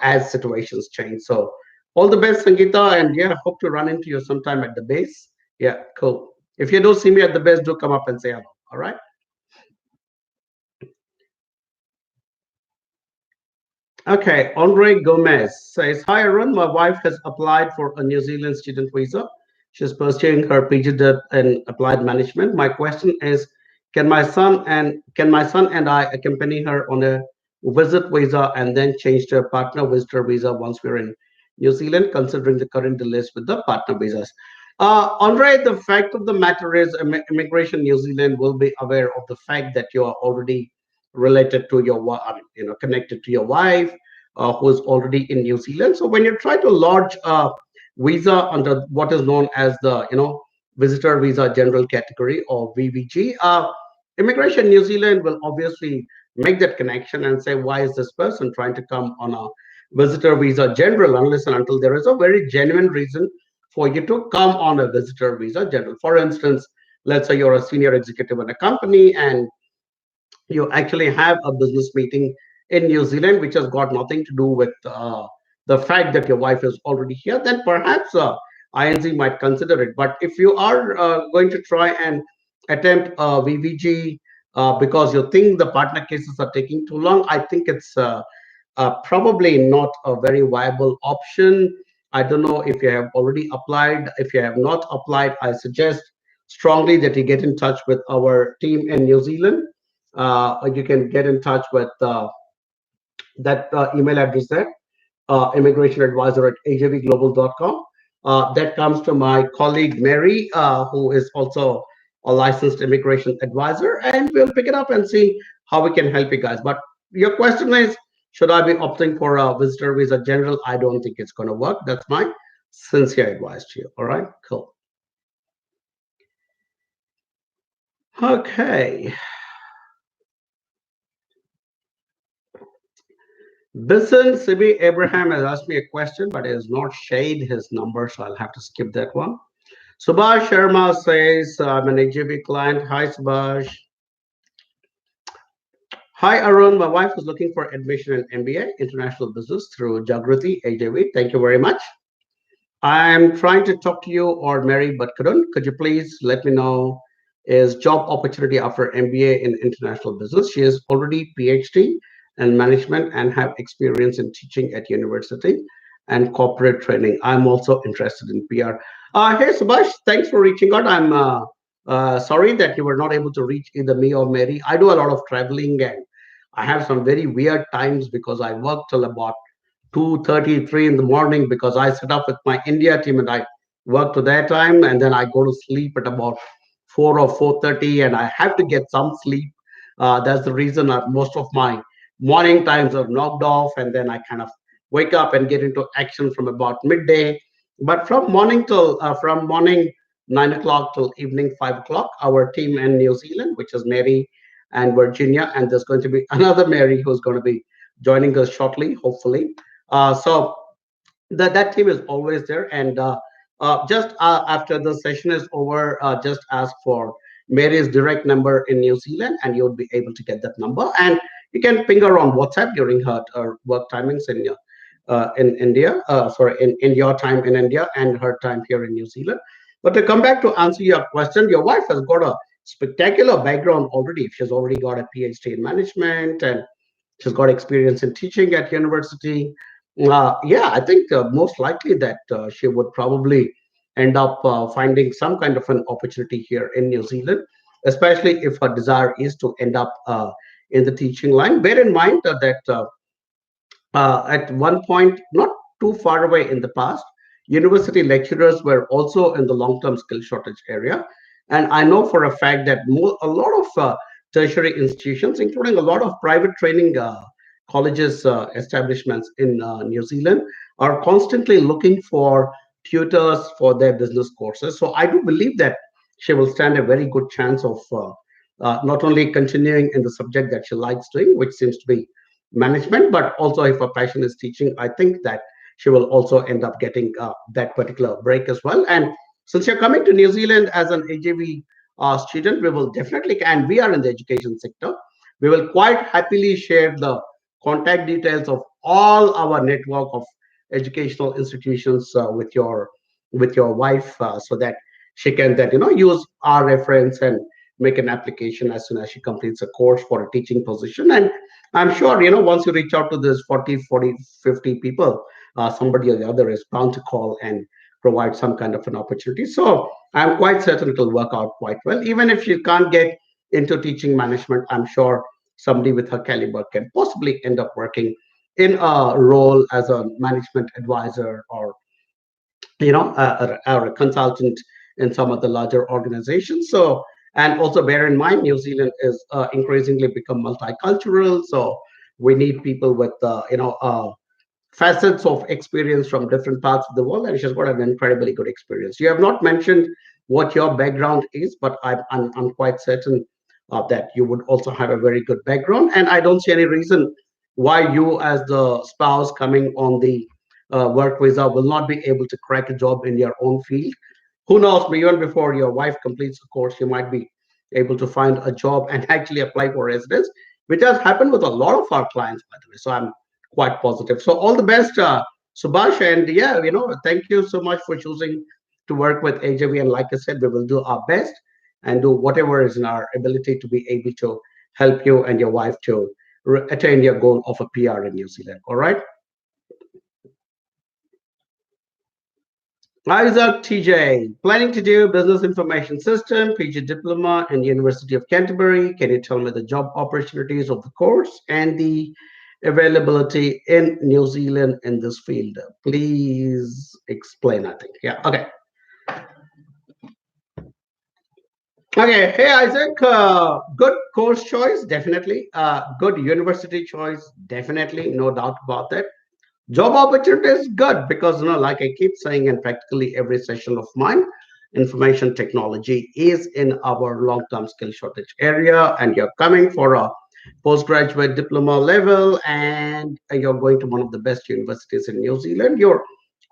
as situations change. So all the best, Sangeeta, and yeah, hope to run into you sometime at the base. Yeah, cool. If you do see me at the base, do come up and say hello. All right. Okay, Andre Gomez says, Hi Arun, my wife has applied for a New Zealand student visa. She's pursuing her PGD in applied management. My question is, can my son and I accompany her on a visit visa and then change to a partner visitor visa once we're in New Zealand, considering the current delays with the partner visas? Andre, the fact of the matter is, Immigration New Zealand will be aware of the fact that you are already related to your connected to your wife, who's already in New Zealand. So when you try to lodge a visa under what is known as the visitor visa general category, or VVG, Immigration New Zealand will obviously make that connection and say, why is this person trying to come on a visitor visa general, unless and until there is a very genuine reason for you to come on a visitor visa general. For instance, let's say you're a senior executive in a company and you actually have a business meeting in New Zealand, which has got nothing to do with the fact that your wife is already here, then perhaps INZ might consider it. But if you are going to try and attempt VVG because you think the partner cases are taking too long, I think it's probably not a very viable option. I don't know if you have already applied. If you have not applied, I suggest strongly that you get in touch with our team in New Zealand. You can get in touch with that email address there. immigration advisor at ajvglobal.com. That comes to my colleague Mary, who is also a licensed immigration advisor, and we'll pick it up and see how we can help you guys. But your question is, should I be opting for a visitor visa general? I don't think it's going to work. That's my sincere advice to you. All right, cool. Okay. Bisan Sibi Abraham has asked me a question, but he has not shared his number, so I'll have to skip that one. Subhash Sharma says, I'm an AJB client. Hi, Subhash. Hi, Arun. My wife is looking for admission in MBA International Business through Jagrati AJB. Thank you very much. I'm trying to talk to you or Mary, but couldn't. Could you please let me know is job opportunity after MBA in international business? She is already PhD in management and have experience in teaching at university and corporate training. I'm also interested in PR. Hey, Subhash, thanks for reaching out. I'm sorry that you were not able to reach either me or Mary. I do a lot of traveling and I have some very weird times because I work till about 2:33 in the morning because I set up with my India team and I work to their time and then I go to sleep at about 4 or 4:30 and I have to get some sleep. That's the reason most of my morning times are knocked off and then I kind of wake up and get into action from about midday. But from morning 9 o'clock till evening 5 o'clock, our team in New Zealand, which is Mary and Virginia, and there's going to be another Mary who's going to be joining us shortly, hopefully. So that team is always there. And just after the session is over, just ask for Mary's direct number in New Zealand, and you'll be able to get that number. And you can ping her on WhatsApp during her work timings in India. Sorry, in your time in India and her time here in New Zealand. But to come back to answer your question, your wife has got a spectacular background already. She's already got a PhD in management and she's got experience in teaching at university. Yeah, I think most likely that she would probably end up finding some kind of an opportunity here in New Zealand, especially if her desire is to end up in the teaching line. Bear in mind that at one point, not too far away in the past, university lecturers were also in the long-term skill shortage area. And I know for a fact that a lot of tertiary institutions, including a lot of private training colleges establishments in New Zealand, are constantly looking for tutors for their business courses. So I do believe that she will stand a very good chance of not only continuing in the subject that she likes doing, which seems to be management, but also if her passion is teaching, I think that she will also end up getting that particular break as well. And since you're coming to New Zealand as an AJV student, we will definitely, and we are in the education sector, we will quite happily share the contact details of all our network of educational institutions with your wife so that she can then use our reference and make an application as soon as she completes a course for a teaching position. And I'm sure once you reach out to this 40, 50 people, somebody or the other is bound to call and provide some kind of an opportunity. So I'm quite certain it will work out quite well. Even if she can't get into teaching management, I'm sure somebody with her caliber can possibly end up working in a role as a management advisor or or a consultant in some of the larger organizations. So, and also bear in mind, New Zealand is increasingly become multicultural. So we need people with facets of experience from different parts of the world, and she's got an incredibly good experience. You have not mentioned what your background is, but I'm quite certain that you would also have a very good background, and I don't see any reason why you, as the spouse coming on the work visa, will not be able to crack a job in your own field. Who knows? Even before your wife completes the course, you might be able to find a job and actually apply for residence, which has happened with a lot of our clients, by the way. So I'm quite positive. So all the best, Subhash, and yeah, thank you so much for choosing to work with AJV. And like I said, we will do our best and do whatever is in our ability to be able to help you and your wife to attain your goal of a PR in New Zealand. All right. Isaac TJ, planning to do business information system, PG diploma in University of Canterbury. Can you tell me the job opportunities of the course and the availability in New Zealand in this field? Please explain, I think. Yeah, okay. Okay, hey Isaac, good course choice, definitely. Good university choice, definitely, no doubt about that. Job opportunity is good because, like I keep saying in practically every session of mine, information technology is in our long-term skill shortage area, and you're coming for a postgraduate diploma level, and you're going to one of the best universities in New Zealand. You're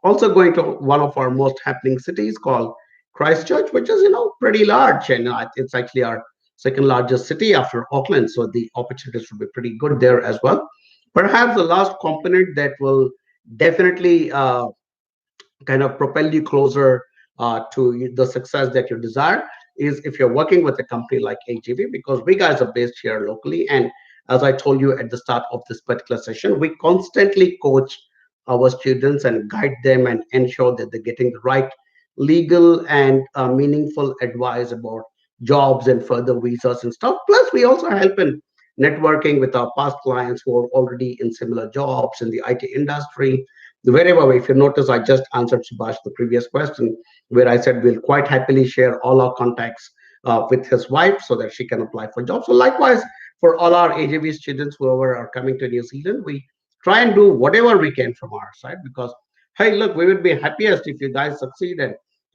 also going to one of our most happening cities called Christchurch, which is, pretty large, and it's actually our second largest city after Auckland. So the opportunities will be pretty good there as well. Perhaps the last component that will definitely kind of propel you closer to the success that you desire is if you're working with a company like AGV, because we guys are based here locally. And as I told you at the start of this particular session, we constantly coach our students and guide them and ensure that they're getting the right legal and meaningful advice about jobs and further visas and stuff. Plus, we also help in networking with our past clients who are already in similar jobs in the IT industry. Wherever, if you notice, I just answered Subhash the previous question, where I said we'll quite happily share all our contacts with his wife so that she can apply for jobs. So likewise, for all our AJV students, whoever are coming to New Zealand, we try and do whatever we can from our side because, hey, look, we would be happiest if you guys succeed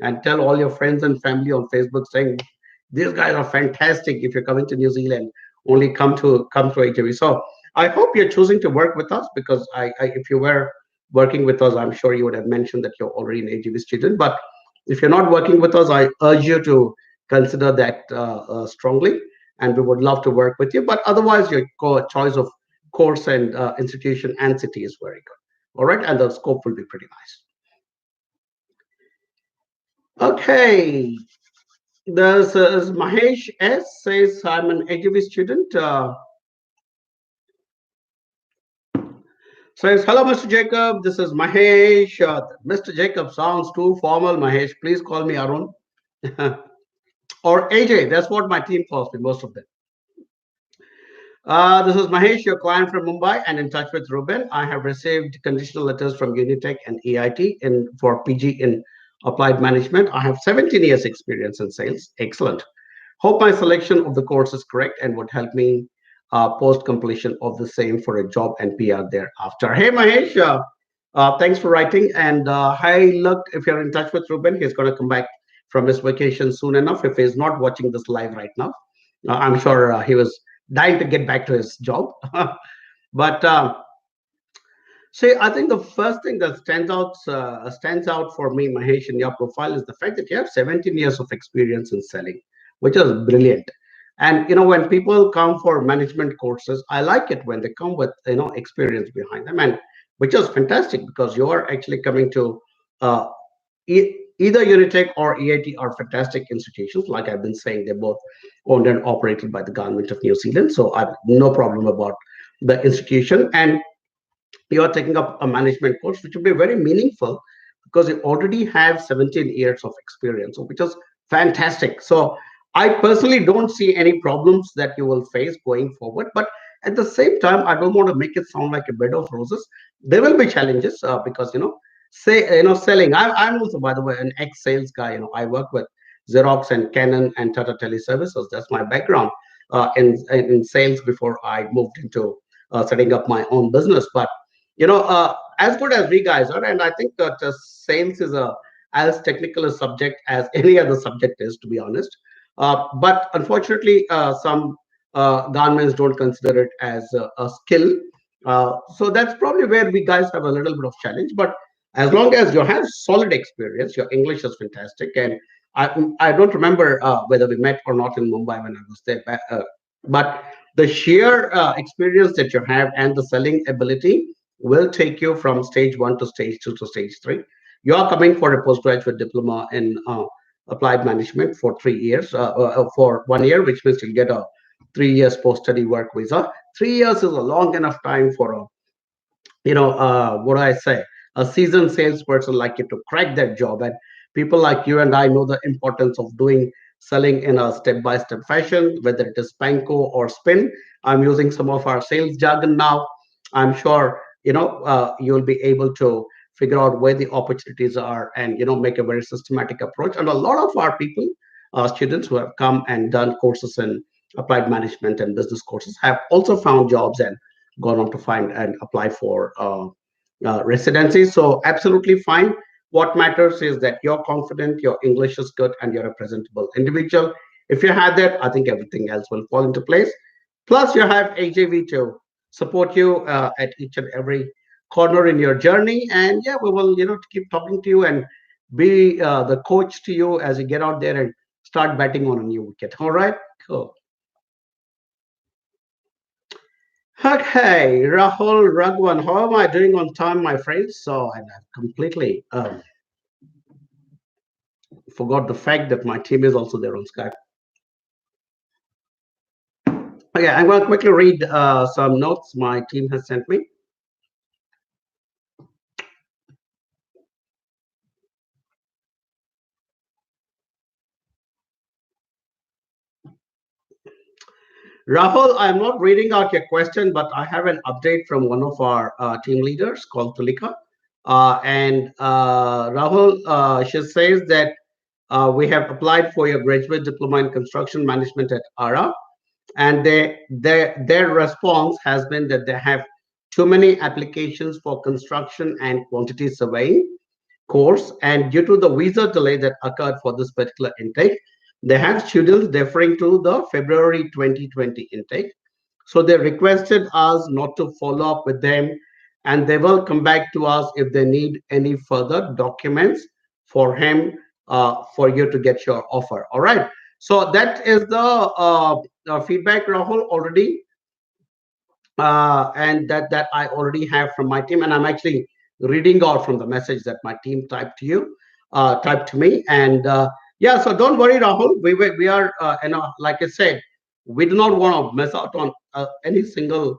and tell all your friends and family on Facebook saying, these guys are fantastic. If you're coming to New Zealand, only come to AJV. So I hope you're choosing to work with us because if you were working with us, I'm sure you would have mentioned that you're already an AGV student. But if you're not working with us, I urge you to consider that strongly, and we would love to work with you. But otherwise, your choice of course and institution and city is very good. All right, and the scope will be pretty nice. Okay, there's Mahesh S says I'm an AGV student. Says, hello, Mr. Jacob. This is Mahesh. Mr. Jacob sounds too formal, Mahesh. Please call me Arun. Or AJ. That's what my team calls me, most of them. This is Mahesh, your client from Mumbai, and in touch with Ruben. I have received conditional letters from Unitech and EIT for PG in applied management. I have 17 years experience in sales. Excellent. Hope my selection of the course is correct and would help me post completion of the same for a job and PR thereafter. Hey, Mahesh, thanks for writing. And hey, look, if you're in touch with Ruben, he's going to come back from his vacation soon enough. If he's not watching this live right now, I'm sure he was dying to get back to his job. But see, I think the first thing that stands out for me, Mahesh, in your profile is the fact that you have 17 years of experience in selling, which is brilliant. And when people come for management courses, I like it when they come with experience behind them, and which is fantastic because you are actually coming to uh, either Unitech or EIT are fantastic institutions. Like I've been saying, they're both owned and operated by the government of New Zealand, so I've no problem about the institution. And you are taking up a management course, which will be very meaningful because you already have 17 years of experience, so which is fantastic. So I personally don't see any problems that you will face going forward. But at the same time, I don't want to make it sound like a bed of roses. There will be challenges because say selling. I'm also, by the way, an ex-sales guy. I work with Xerox and Canon and Tata Teleservices. That's my background in sales before I moved into setting up my own business. But as good as we guys are, and I think that sales is a as technical a subject as any other subject is, to be honest. But unfortunately, some governments don't consider it as a skill. So that's probably where we guys have a little bit of challenge. But as long as you have solid experience, your English is fantastic. And I don't remember whether we met or not in Mumbai when I was there. But the sheer experience that you have and the selling ability will take you from stage one to stage two to stage three. You are coming for a postgraduate diploma in applied management for 3 years, for 1 year, which means you get a 3 years post-study work visa. 3 years is a long enough time for a, what do I say, a seasoned salesperson like you to crack that job. And people like you and I know the importance of doing selling in a step-by-step fashion, whether it is panko or spin. I'm using some of our sales jargon now. I'm sure you'll be able to figure out where the opportunities are, and make a very systematic approach. And a lot of our people, students who have come and done courses in applied management and business courses, have also found jobs and gone on to find and apply for residency. So absolutely fine. What matters is that you're confident, your English is good, and you're a presentable individual. If you have that, I think everything else will fall into place. Plus, you have AJV to support you at each and every corner in your journey. And yeah, we will, keep talking to you and be the coach to you as you get out there and start batting on a new wicket. All right, cool. Okay, Rahul Ragwan, how am I doing on time, my friends? So I completely forgot the fact that my team is also there on Skype. Okay, I'm going to quickly read some notes my team has sent me. Rahul, I'm not reading out your question, but I have an update from one of our team leaders called Tulika. And Rahul, she says that we have applied for your graduate diploma in construction management at ARA, and their response has been that they have too many applications for construction and quantity surveying course, and due to the visa delay that occurred for this particular intake, they have students deferring to the February 2020 intake. So they requested us not to follow up with them, and they will come back to us if they need any further documents for him, for you to get your offer. All right. So that is the feedback, Rahul, already, and that I already have from my team, and I'm actually reading out from the message that my team typed to you, typed to me, and yeah. So don't worry, Rahul. We are, like I said, we do not want to miss out on any single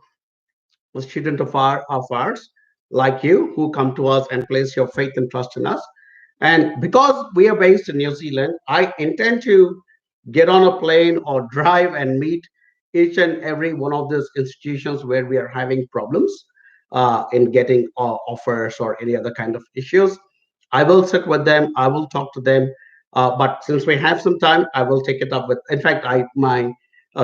student of ours like you who come to us and place your faith and trust in us. And because we are based in New Zealand, I intend to get on a plane or drive and meet each and every one of these institutions where we are having problems in getting offers or any other kind of issues. I will sit with them. I will talk to them. But since we have some time, I will take it up with. In fact, my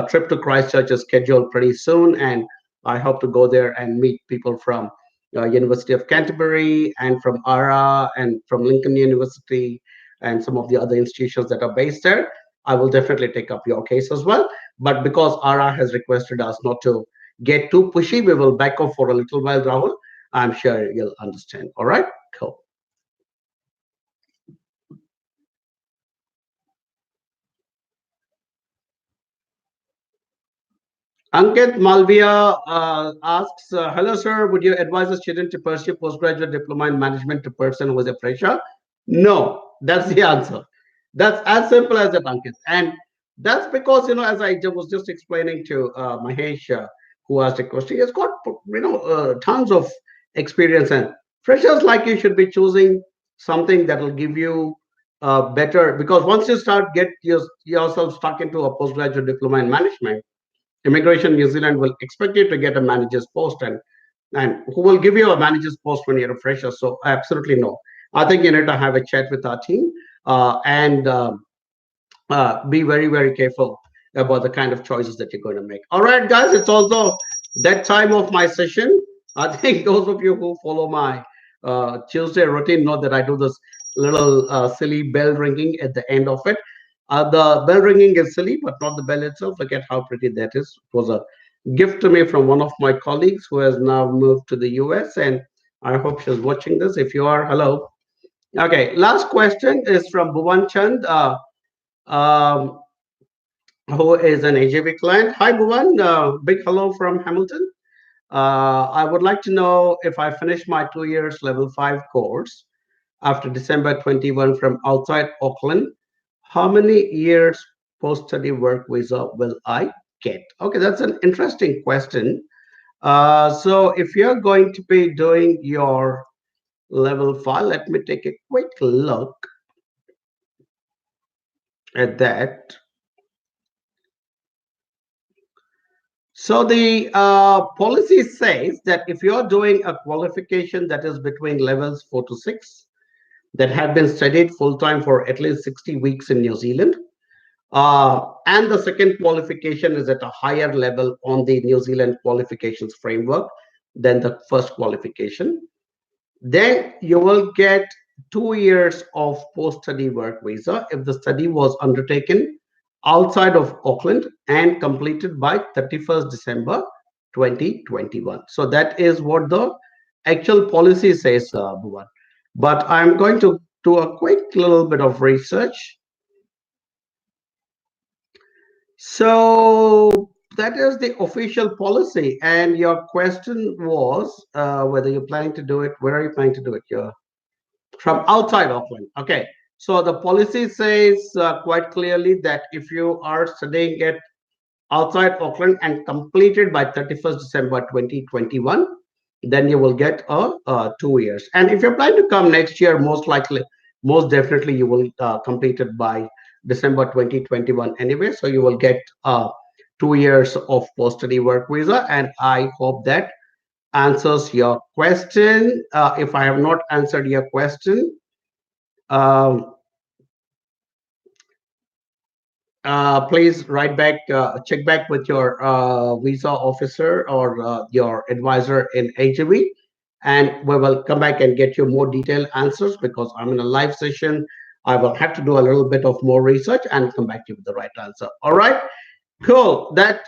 trip to Christchurch is scheduled pretty soon, and I hope to go there and meet people from University of Canterbury and from ARA and from Lincoln University and some of the other institutions that are based there. I will definitely take up your case as well. But because ARA has requested us not to get too pushy, we will back off for a little while, Rahul. I'm sure you'll understand. All right, cool. Ankit Malviya asks, hello, sir. Would you advise a student to pursue postgraduate diploma in management to person who is a fresher? No, that's the answer. That's as simple as that, Ankit. And that's because, as I was just explaining to Mahesh, who asked a question, he has got, tons of experience. And freshers like you should be choosing something that will give you better, because once you start yourself stuck into a postgraduate diploma in management, Immigration New Zealand will expect you to get a manager's post, and who will give you a manager's post when you're a fresher. So absolutely no. I think you need to have a chat with our team and be very, very careful about the kind of choices that you're going to make. All right, guys, it's also that time of my session. I think those of you who follow my Tuesday routine know that I do this little silly bell ringing at the end of it. The bell ringing is silly, but not the bell itself. Look at how pretty that is. It was a gift to me from one of my colleagues who has now moved to the US, and I hope she's watching this. If you are, hello. Okay, last question is from Bhuvan Chand. Um, who is an AJB client. Hi, Bhuvan. Big hello from Hamilton. I would like to know if I finish my 2 years level 5 course after December 21 from outside Auckland, how many years post study work visa will I get? Okay, that's an interesting question. So, if you're going to be doing your level 5, let me take a quick look at that. So the policy says that if you're doing a qualification that is between levels 4 to 6 that have been studied full time for at least 60 weeks in New Zealand, and the second qualification is at a higher level on the New Zealand qualifications framework than the first qualification, then you will get 2 years of post study work visa if the study was undertaken outside of Auckland and completed by 31st December 2021. So that is what the actual policy says, Bhuvan. But I'm going to do a quick little bit of research. So that is the official policy. And your question was whether you're planning to do it. Where are you planning to do it? You're from outside Auckland. Okay. So the policy says quite clearly that if you are studying it outside Auckland and completed by 31st December 2021, then you will get 2 years. And if you're planning to come next year, most likely, most definitely, you will complete it by December 2021 anyway. So you will get 2 years of post study work visa. And I hope that answers your question. If I have not answered your question, um, please write back, check back with your visa officer or your advisor in HV, and we will come back and get you more detailed answers because I'm in a live session. I will have to do a little bit of more research and come back to you with the right answer. All right, cool. That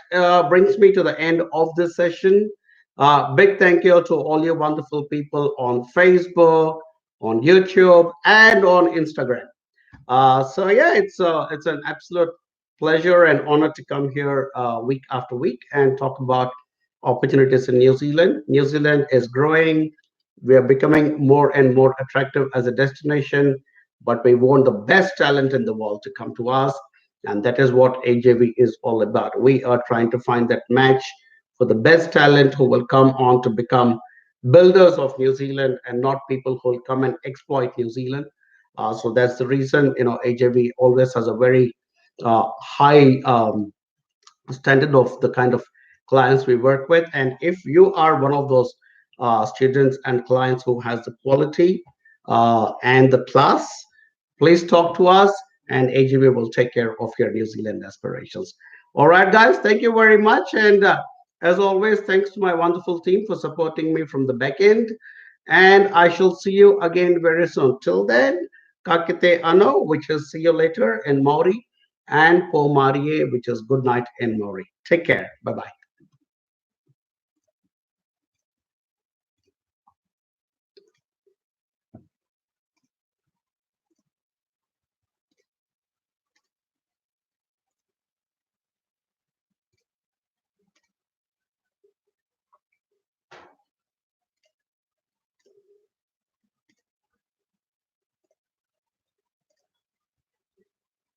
brings me to the end of this session. Big thank you to all you wonderful people on Facebook, on YouTube, and on Instagram. So yeah, it's an absolute pleasure and honor to come here week after week and talk about opportunities in New Zealand. New Zealand is growing. We are becoming more and more attractive as a destination, but we want the best talent in the world to come to us, and that is what AJV is all about. We are trying to find that match for the best talent who will come on to become builders of New Zealand and not people who will come and exploit New Zealand. So that's the reason, AJV always has a very high standard of the kind of clients we work with. And if you are one of those students and clients who has the quality and the class, please talk to us, and AGV will take care of your New Zealand aspirations. All right, guys, thank you very much. And as always, thanks to my wonderful team for supporting me from the back end. And I shall see you again very soon. Till then, Kakite Ano, which is see you later in Maori, and Po Marie, which is good night in Maori. Take care. Bye bye.